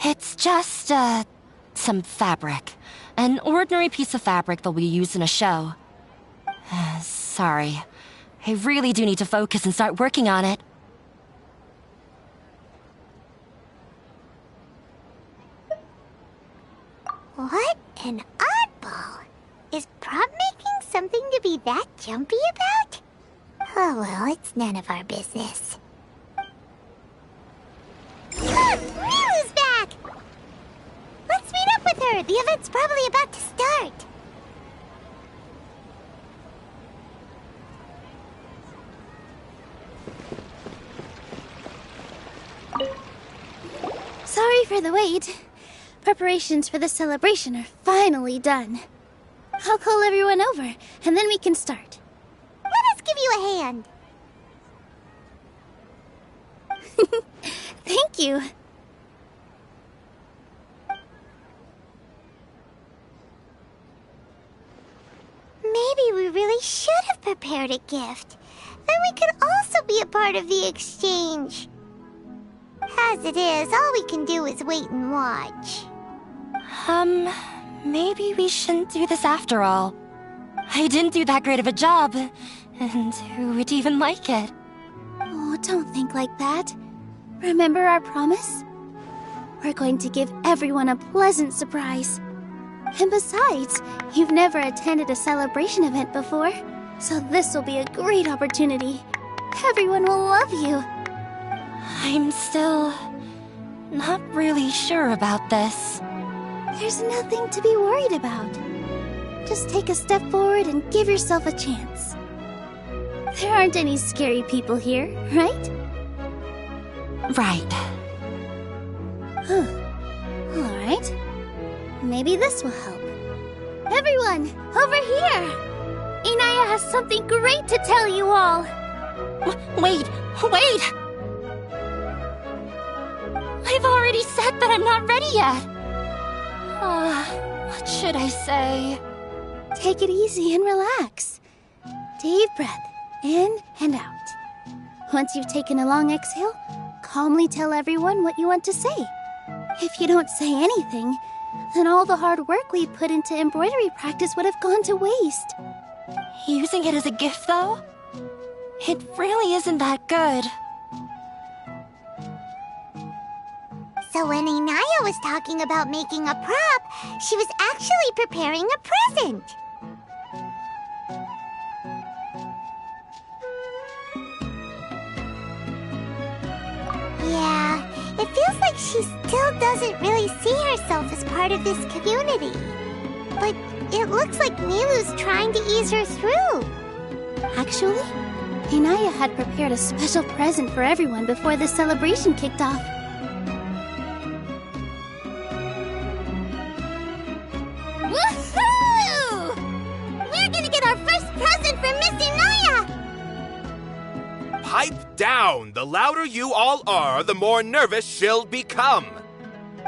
It's just, some fabric. An ordinary piece of fabric that we use in a show. Sorry. I really do need to focus and start working on it. What an oddball. Is prop making something to be that jumpy about? Oh well, it's none of our business. Look! Milu's back! Let's meet up with her! The event's probably about to start! Sorry for the wait. Preparations for the celebration are finally done. I'll call everyone over, and then we can start. Let us give you a hand! Thank you. Maybe we really should have prepared a gift. Then we could also be a part of the exchange. As it is, all we can do is wait and watch. Maybe we shouldn't do this after all. I didn't do that great of a job, and who would even like it? Oh, don't think like that. Remember our promise? We're going to give everyone a pleasant surprise. And besides, you've never attended a celebration event before, so this will be a great opportunity. Everyone will love you. I'm still not really sure about this. There's nothing to be worried about. Just take a step forward and give yourself a chance. There aren't any scary people here, right? Right. Alright. Maybe this will help. Everyone, over here! Inaya has something great to tell you all! Wait! I've already said that I'm not ready yet! What should I say? Take it easy and relax. Deep breath, in and out. Once you've taken a long exhale, calmly tell everyone what you want to say. If you don't say anything, then all the hard work we put into embroidery practice would have gone to waste. Using it as a gift, though? It really isn't that good. So when Inaya was talking about making a prop, she was actually preparing a present. Yeah, it feels like she still doesn't really see herself as part of this community. But it looks like Milu's trying to ease her through. Actually, Inaya had prepared a special present for everyone before the celebration kicked off. Woohoo! We're gonna get our first present from Miss Inaya! Pipe down! The louder you all are, the more nervous she'll become.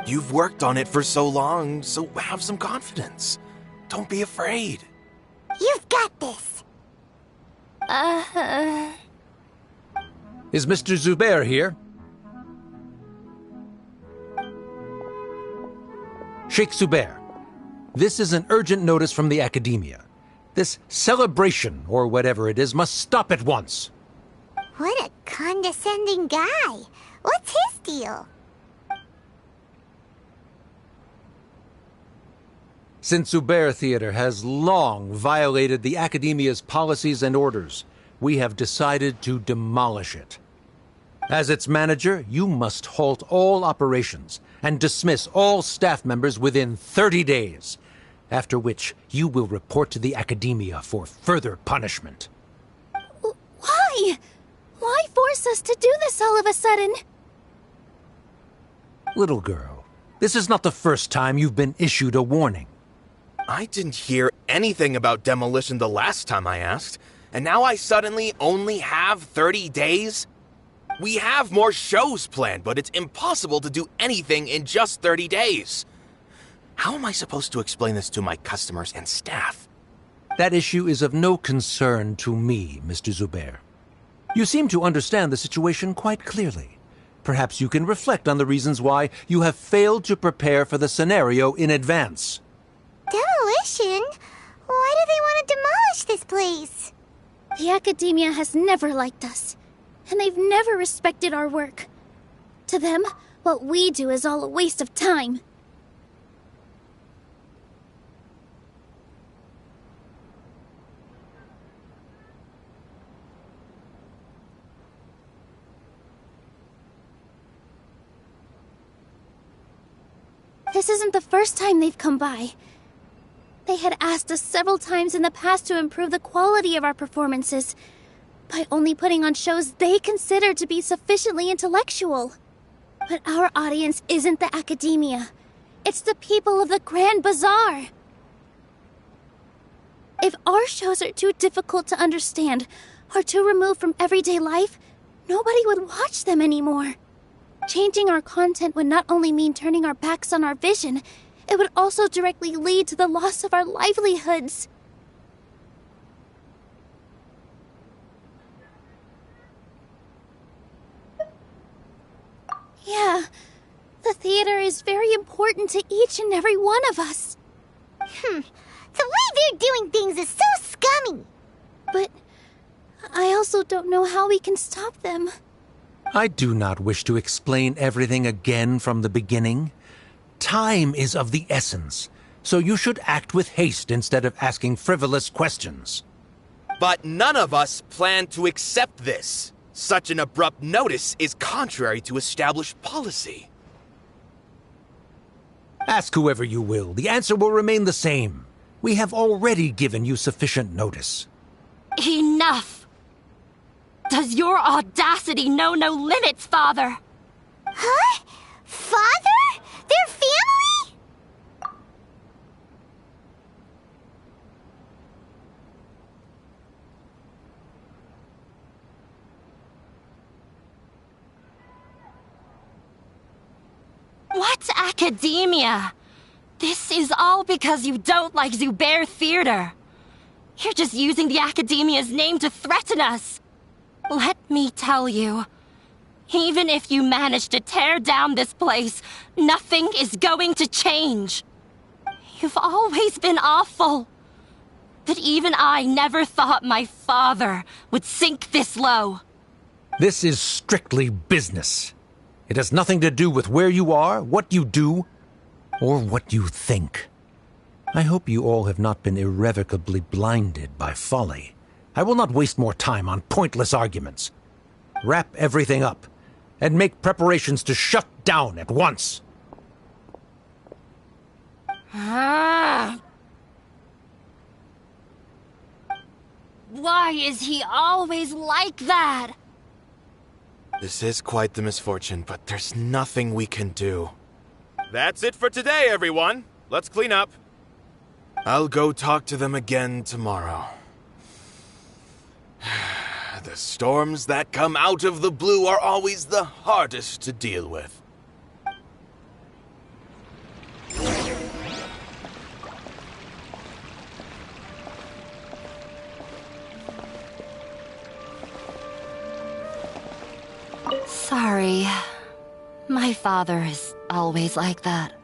You've worked on it for so long, so have some confidence. Don't be afraid. You've got this. Is Mr. Zubair here? Sheikh Zubair, this is an urgent notice from the Academia. This celebration, or whatever it is, must stop at once. What a condescending guy. What's his deal? Since Zubair Theater has long violated the Academia's policies and orders, we have decided to demolish it. As its manager, you must halt all operations and dismiss all staff members within 30 days, after which you will report to the Academia for further punishment. Why? Why force us to do this all of a sudden? Little girl, this is not the first time you've been issued a warning. I didn't hear anything about demolition the last time I asked, and now I suddenly only have 30 days? We have more shows planned, but it's impossible to do anything in just 30 days. How am I supposed to explain this to my customers and staff? That issue is of no concern to me, Mr. Zubair. You seem to understand the situation quite clearly. Perhaps you can reflect on the reasons why you have failed to prepare for the scenario in advance. Demolition? Why do they want to demolish this place? The Academia has never liked us, and they've never respected our work. To them, what we do is all a waste of time. This isn't the first time they've come by. They had asked us several times in the past to improve the quality of our performances by only putting on shows they consider to be sufficiently intellectual. But our audience isn't the Academia. It's the people of the Grand Bazaar. If our shows are too difficult to understand or too removed from everyday life, nobody would watch them anymore. Changing our content would not only mean turning our backs on our vision, it would also directly lead to the loss of our livelihoods. Yeah, the theater is very important to each and every one of us. The way they're doing things is so scummy. But I also don't know how we can stop them. I do not wish to explain everything again from the beginning. Time is of the essence, so you should act with haste instead of asking frivolous questions. But none of us plan to accept this. Such an abrupt notice is contrary to established policy. Ask whoever you will. The answer will remain the same. We have already given you sufficient notice. Enough! Does your audacity know no limits, Father? Huh? Father? Their family? What academia? This is all because you don't like Zubair Theater. You're just using the Academia's name to threaten us. Let me tell you, even if you manage to tear down this place, nothing is going to change. You've always been awful. But even I never thought my father would sink this low. This is strictly business. It has nothing to do with where you are, what you do, or what you think. I hope you all have not been irrevocably blinded by folly. I will not waste more time on pointless arguments. Wrap everything up, and make preparations to shut down at once. Why is he always like that? This is quite the misfortune, but there's nothing we can do. That's it for today, everyone. Let's clean up. I'll go talk to them again tomorrow. The storms that come out of the blue are always the hardest to deal with. Sorry. My father is always like that.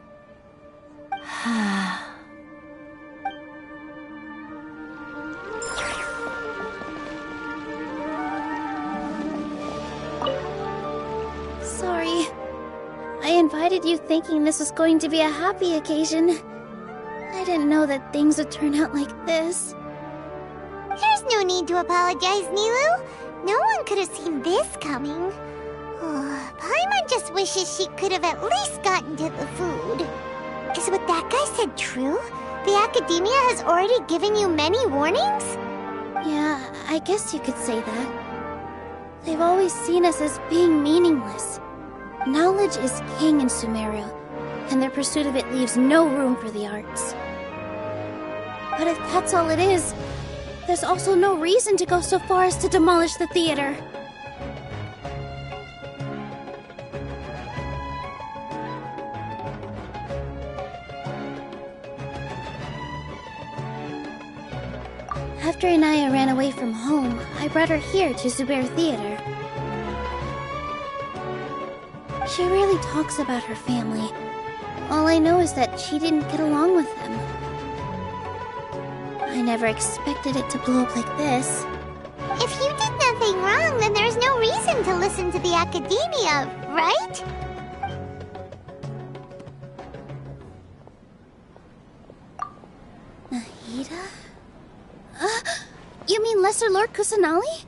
Sorry. I invited you thinking this was going to be a happy occasion. I didn't know that things would turn out like this. There's no need to apologize, Nilu. No one could have seen this coming. Paimon just wishes she could have at least gotten to the food. Is what that guy said true? The Academia has already given you many warnings? Yeah, I guess you could say that. They've always seen us as being meaningless. Knowledge is king in Sumeria, and their pursuit of it leaves no room for the arts. But if that's all it is, there's also no reason to go so far as to demolish the theater. After Inaya ran away from home, I brought her here to Zubair Theater. She rarely talks about her family. All I know is that she didn't get along with them. I never expected it to blow up like this. If you did nothing wrong, then there's no reason to listen to the academia, right? Nahida? You mean Lesser Lord Kusanali?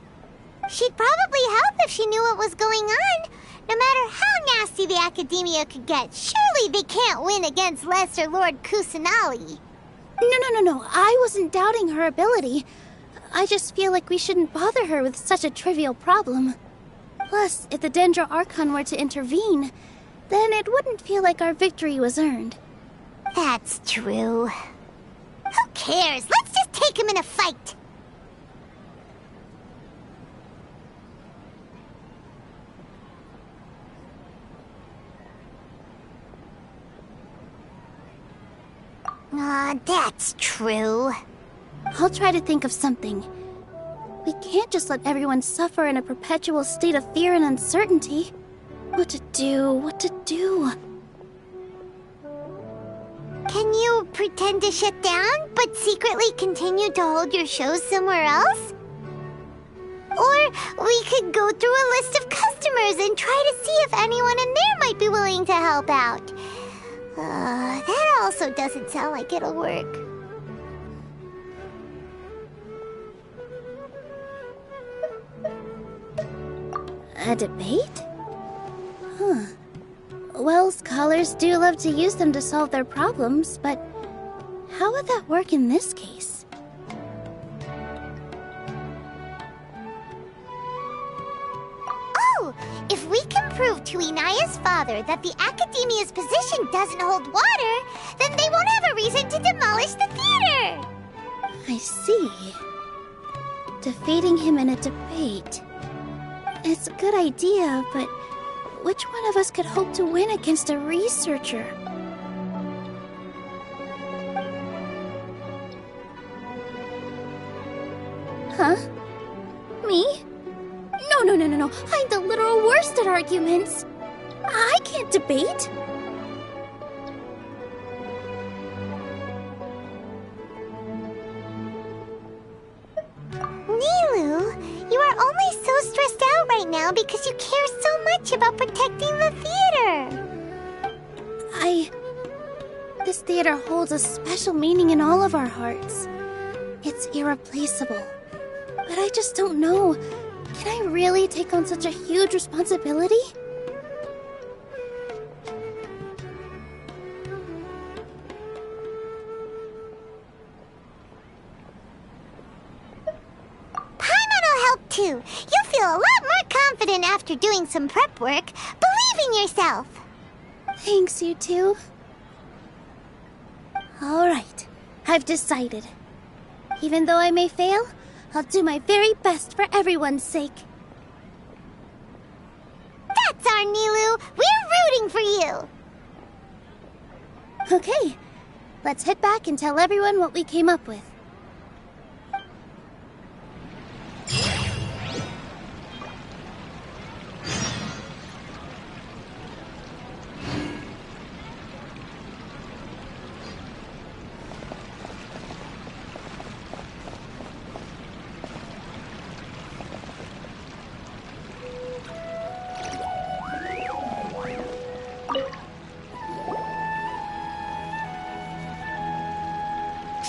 She'd probably help if she knew what was going on. No matter how nasty the academia could get, surely they can't win against Lesser Lord Kusanali. No. I wasn't doubting her ability. I just feel like we shouldn't bother her with such a trivial problem. Plus, if the Dendro Archon were to intervene, then it wouldn't feel like our victory was earned. That's true. Who cares? Let's just take him in a fight. That's true. I'll try to think of something. We can't just let everyone suffer in a perpetual state of fear and uncertainty. What to do? Can you pretend to shut down, but secretly continue to hold your shows somewhere else? Or we could go through a list of customers and try to see if anyone in there might be willing to help out. That also doesn't sound like it'll work. A debate? Huh. Well, scholars do love to use them to solve their problems, but how would that work in this case? Oh! If we can prove to Inaya's father that the Academia's position doesn't hold water, then they won't have a reason to demolish the theater! I see. Defeating him in a debate. It's a good idea, but which one of us could hope to win against a researcher? Huh? Me? No. I'm the literal worst at arguments. I can't debate. Nilu, you are only so stressed out right now because you care so much about protecting the theater. This theater holds a special meaning in all of our hearts. It's irreplaceable. But I just don't know. Can I really take on such a huge responsibility? Paimon'll help too. You'll feel a lot more confident after doing some prep work. Believe in yourself. Thanks, you two. Alright, I've decided. Even though I may fail, I'll do my very best for everyone's sake. That's our Nilu! We're rooting for you! Okay, let's head back and tell everyone what we came up with.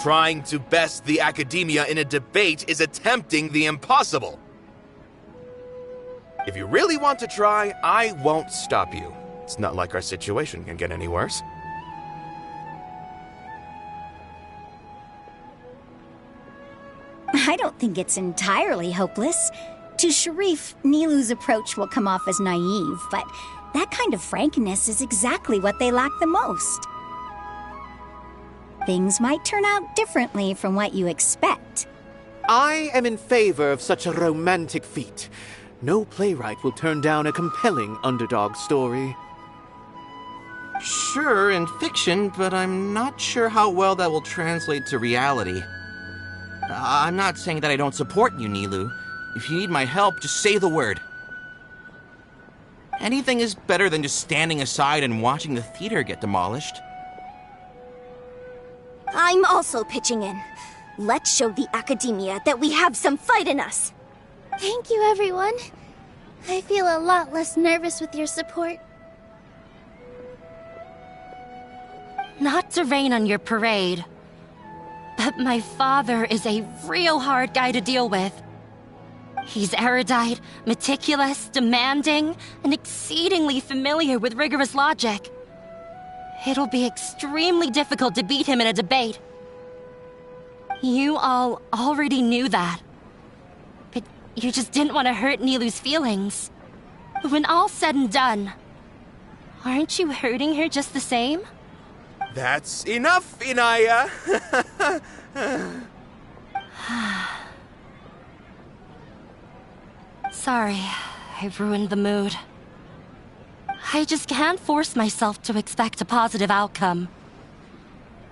Trying to best the academia in a debate is attempting the impossible. If you really want to try, I won't stop you. It's not like our situation can get any worse. I don't think it's entirely hopeless. To Sharif, Nilu's approach will come off as naive, but that kind of frankness is exactly what they lack the most. Things might turn out differently from what you expect. I am in favor of such a romantic feat. No playwright will turn down a compelling underdog story. Sure, in fiction, but I'm not sure how well that will translate to reality. I'm not saying that I don't support you, Nilu. If you need my help, just say the word. Anything is better than just standing aside and watching the theater get demolished. I'm also pitching in. Let's show the Academia that we have some fight in us. Thank you, everyone. I feel a lot less nervous with your support. Not to rain on your parade, but my father is a real hard guy to deal with. He's erudite, meticulous, demanding, and exceedingly familiar with rigorous logic. It'll be extremely difficult to beat him in a debate. You all already knew that. But you just didn't want to hurt Nilou's feelings. When all's said and done, aren't you hurting her just the same? That's enough, Inaya! Sorry, I ruined the mood. I just can't force myself to expect a positive outcome.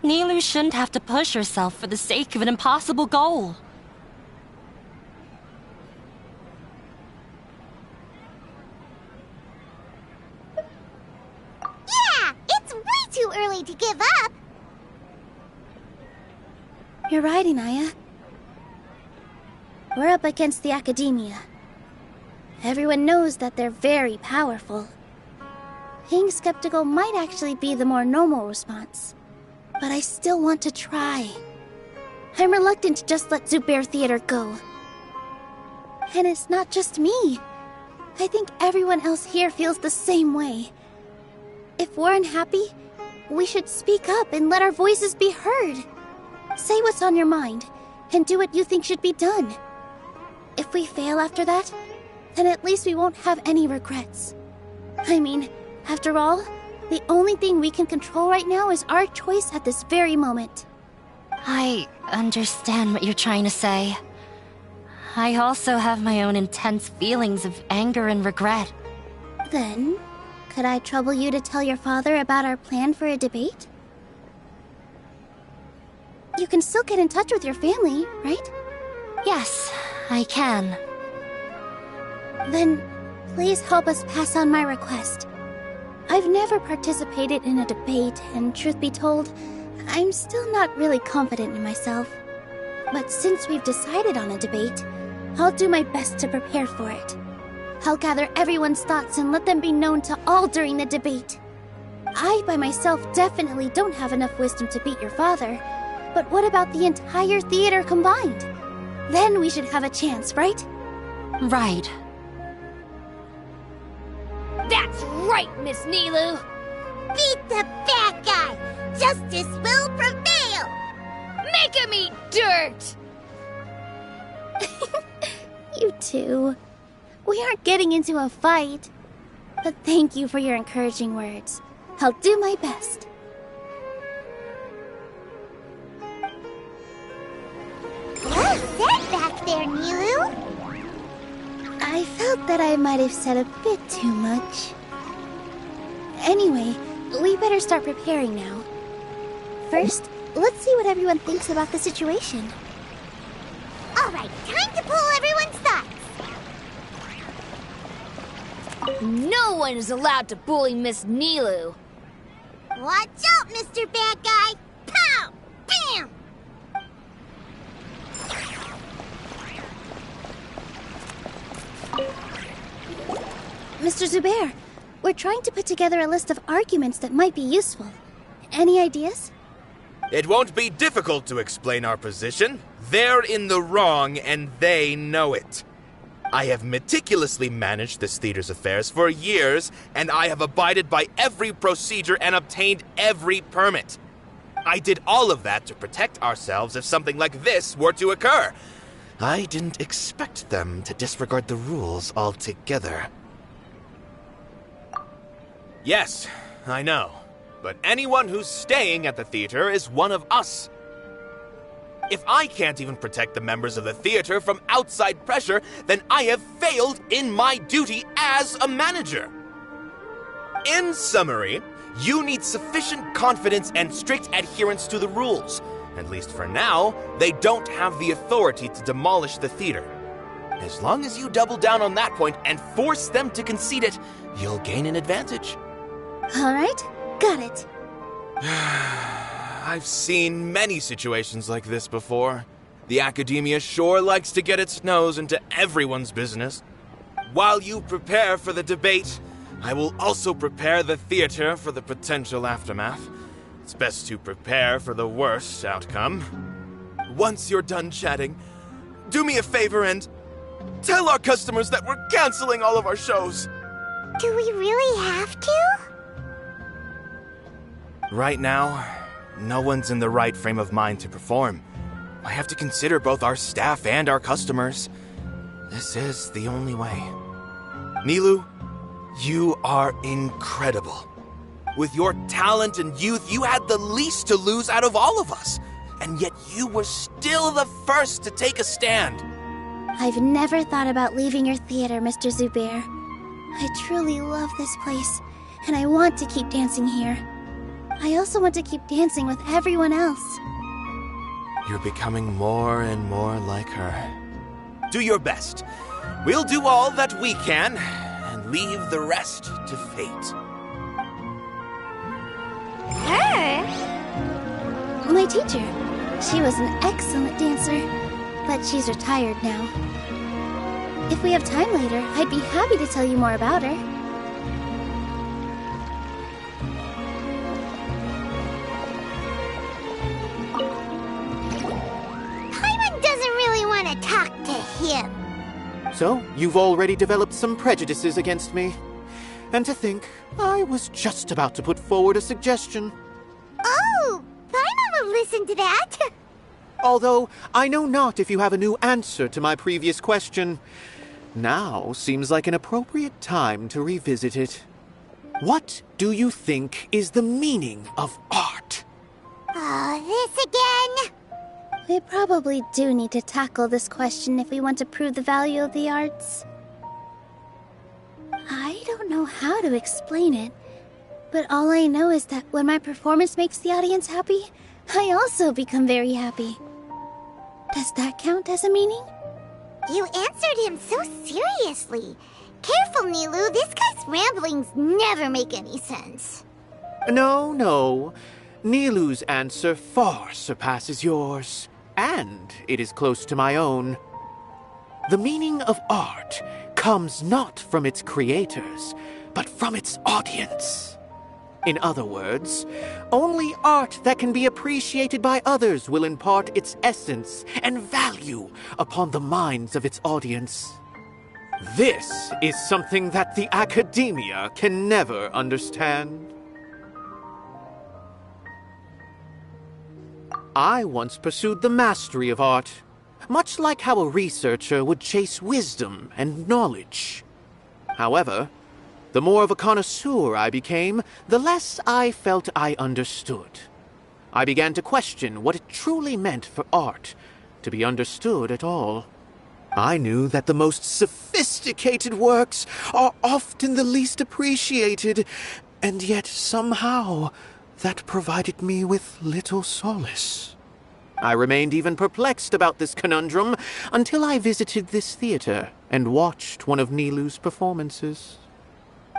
Nilou shouldn't have to push herself for the sake of an impossible goal. Yeah! It's way too early to give up! You're right, Inaya. We're up against the Academia. Everyone knows that they're very powerful. Being skeptical might actually be the more normal response. But I still want to try. I'm reluctant to just let Zubair Theater go. And it's not just me. I think everyone else here feels the same way. If we're unhappy, we should speak up and let our voices be heard. Say what's on your mind, and do what you think should be done. If we fail after that, then at least we won't have any regrets. I mean, after all, the only thing we can control right now is our choice at this very moment. I understand what you're trying to say. I also have my own intense feelings of anger and regret. Then, could I trouble you to tell your father about our plan for a debate? You can still get in touch with your family, right? Yes, I can. Then, please help us pass on my request. I've never participated in a debate, and truth be told, I'm still not really confident in myself. But since we've decided on a debate, I'll do my best to prepare for it. I'll gather everyone's thoughts and let them be known to all during the debate. I, by myself, definitely don't have enough wisdom to beat your father, but what about the entire theater combined? Then we should have a chance, right? Right. That's right, Miss Nilou! Beat the bad guy! Justice will prevail! Make him eat dirt! You two. We aren't getting into a fight. But thank you for your encouraging words. I'll do my best. Well said back there, Nilou! I felt that I might have said a bit too much. Anyway, we better start preparing now. First, let's see what everyone thinks about the situation. Alright, time to pull everyone's thoughts! No one is allowed to bully Miss Nilou. Watch out, Mr. Bad Guy! Pow! Bam! Mr. Zubair, we're trying to put together a list of arguments that might be useful. Any ideas? It won't be difficult to explain our position. They're in the wrong, and they know it. I have meticulously managed this theater's affairs for years, and I have abided by every procedure and obtained every permit. I did all of that to protect ourselves if something like this were to occur. I didn't expect them to disregard the rules altogether. Yes, I know. But anyone who's staying at the theater is one of us. If I can't even protect the members of the theater from outside pressure, then I have failed in my duty as a manager. In summary, you need sufficient confidence and strict adherence to the rules. At least for now, they don't have the authority to demolish the theater. As long as you double down on that point and force them to concede it, you'll gain an advantage. All right, got it. I've seen many situations like this before. The academia sure likes to get its nose into everyone's business. While you prepare for the debate, I will also prepare the theater for the potential aftermath. It's best to prepare for the worst outcome. Once you're done chatting, do me a favor and tell our customers that we're canceling all of our shows. Do we really have to? Right now, no one's in the right frame of mind to perform. I have to consider both our staff and our customers. This is the only way. Nilou, you are incredible. With your talent and youth, you had the least to lose out of all of us. And yet you were still the first to take a stand. I've never thought about leaving your theater, Mr. Zubair. I truly love this place, and I want to keep dancing here. I also want to keep dancing with everyone else. You're becoming more and more like her. Do your best. We'll do all that we can, and leave the rest to fate. Her? My teacher. She was an excellent dancer, but she's retired now. If we have time later, I'd be happy to tell you more about her. Paimon doesn't really want to talk to him. So, you've already developed some prejudices against me. And to think, I was just about to put forward a suggestion. Oh, Paimon will listen to that. Although, I know not if you have a new answer to my previous question. Now seems like an appropriate time to revisit it. What do you think is the meaning of art? Oh, this again? We probably do need to tackle this question if we want to prove the value of the arts. I don't know how to explain it, but all I know is that when my performance makes the audience happy, I also become very happy. Does that count as a meaning? You answered him so seriously. Careful, Nilou. This guy's ramblings never make any sense. No. Nilou's answer far surpasses yours, and it is close to my own. The meaning of art comes not from its creators, but from its audience. In other words, only art that can be appreciated by others will impart its essence and value upon the minds of its audience. This is something that the academia can never understand. I once pursued the mastery of art, much like how a researcher would chase wisdom and knowledge. However, the more of a connoisseur I became, the less I felt I understood. I began to question what it truly meant for art to be understood at all. I knew that the most sophisticated works are often the least appreciated, and yet somehow that provided me with little solace. I remained even perplexed about this conundrum until I visited this theater and watched one of Nilou's performances.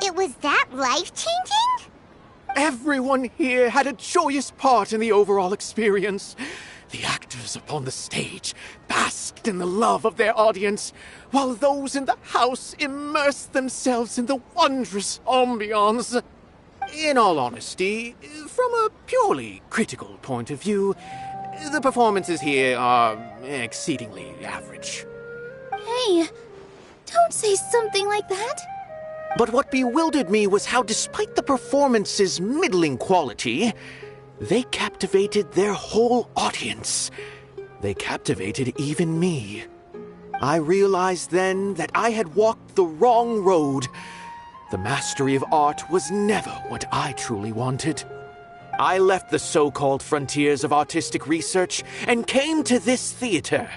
It was that life-changing? Everyone here had a joyous part in the overall experience. The actors upon the stage basked in the love of their audience, while those in the house immersed themselves in the wondrous ambiance. In all honesty, from a purely critical point of view, the performances here are exceedingly average. Hey, don't say something like that. But what bewildered me was how, despite the performance's middling quality, they captivated their whole audience. They captivated even me. I realized then that I had walked the wrong road. The mastery of art was never what I truly wanted. I left the so-called frontiers of artistic research and came to this theater,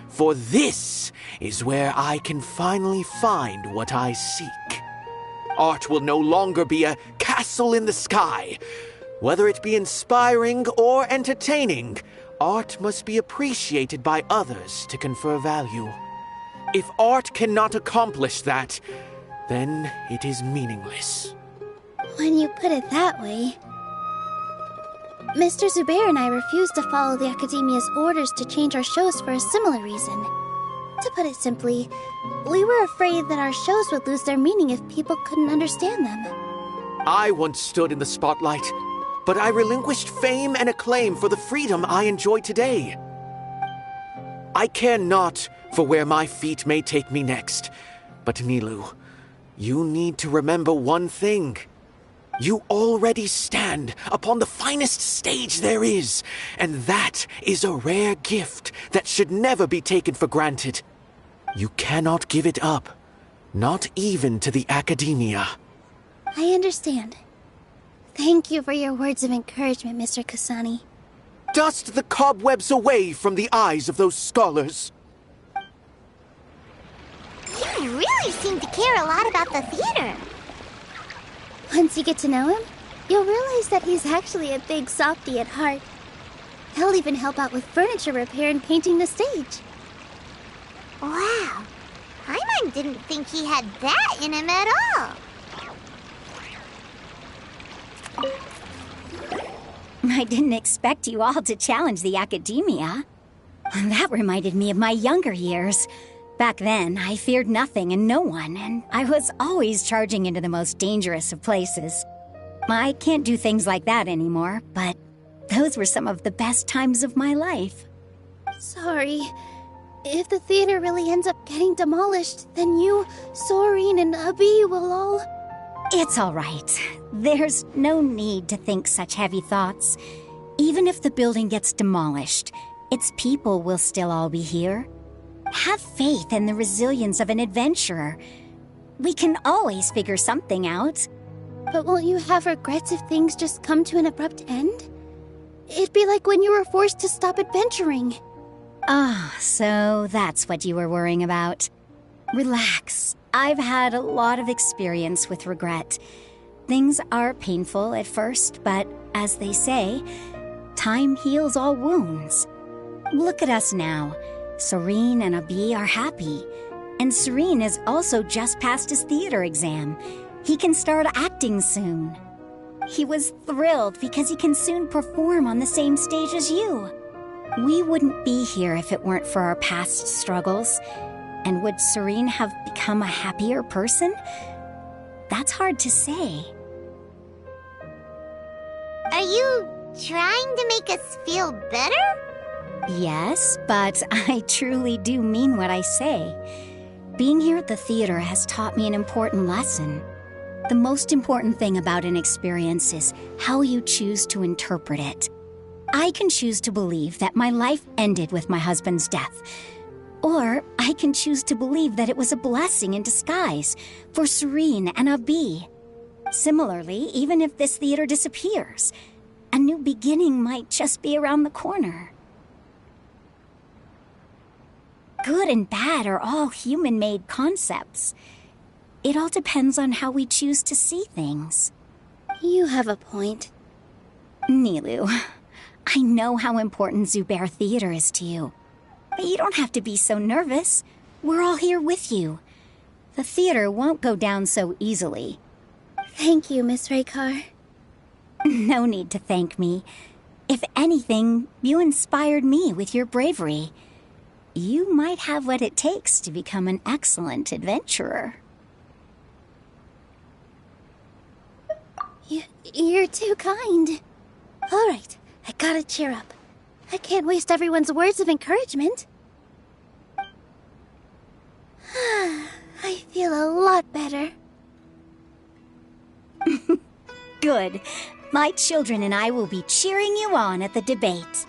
for this is where I can finally find what I seek. Art will no longer be a castle in the sky. Whether it be inspiring or entertaining, art must be appreciated by others to confer value. If art cannot accomplish that, then it is meaningless. When you put it that way... Mr. Zubair and I refused to follow the Academia's orders to change our shows for a similar reason. To put it simply, we were afraid that our shows would lose their meaning if people couldn't understand them. I once stood in the spotlight, but I relinquished fame and acclaim for the freedom I enjoy today. I care not for where my feet may take me next, but Nilu, you need to remember one thing. You already stand upon the finest stage there is, and that is a rare gift that should never be taken for granted. You cannot give it up, not even to the Academia. I understand. Thank you for your words of encouragement, Mr. Kasani. Dust the cobwebs away from the eyes of those scholars. You really seem to care a lot about the theater. Once you get to know him, you'll realize that he's actually a big softie at heart. He'll even help out with furniture repair and painting the stage. Wow. Paimon didn't think he had that in him at all. I didn't expect you all to challenge the Academia. That reminded me of my younger years. Back then, I feared nothing and no one, and I was always charging into the most dangerous of places. I can't do things like that anymore, but those were some of the best times of my life. Sorry. If the theater really ends up getting demolished, then you, Soren, and Abi will all... It's all right. There's no need to think such heavy thoughts. Even if the building gets demolished, its people will still all be here. Have faith in the resilience of an adventurer. We can always figure something out. But won't you have regrets if things just come to an abrupt end? It'd be like when you were forced to stop adventuring. Ah, so that's what you were worrying about. Relax. I've had a lot of experience with regret. Things are painful at first, but as they say, time heals all wounds. Look at us now. Serene and Abi are happy. And Serene has also just passed his theater exam. He can start acting soon. He was thrilled because he can soon perform on the same stage as you. We wouldn't be here if it weren't for our past struggles. And would Serene have become a happier person? That's hard to say. Are you trying to make us feel better? Yes, but I truly do mean what I say. Being here at the theater has taught me an important lesson. The most important thing about an experience is how you choose to interpret it. I can choose to believe that my life ended with my husband's death. Or I can choose to believe that it was a blessing in disguise for Serene and Abi. Similarly, even if this theater disappears, a new beginning might just be around the corner. Good and bad are all human-made concepts. It all depends on how we choose to see things. You have a point. Nilu, I know how important Zubair Theater is to you. But you don't have to be so nervous. We're all here with you. The theater won't go down so easily. Thank you, Miss Raykar. No need to thank me. If anything, you inspired me with your bravery. You might have what it takes to become an excellent adventurer. You're too kind. All right, I gotta cheer up. I can't waste everyone's words of encouragement. I feel a lot better. Good. My children and I will be cheering you on at the debate.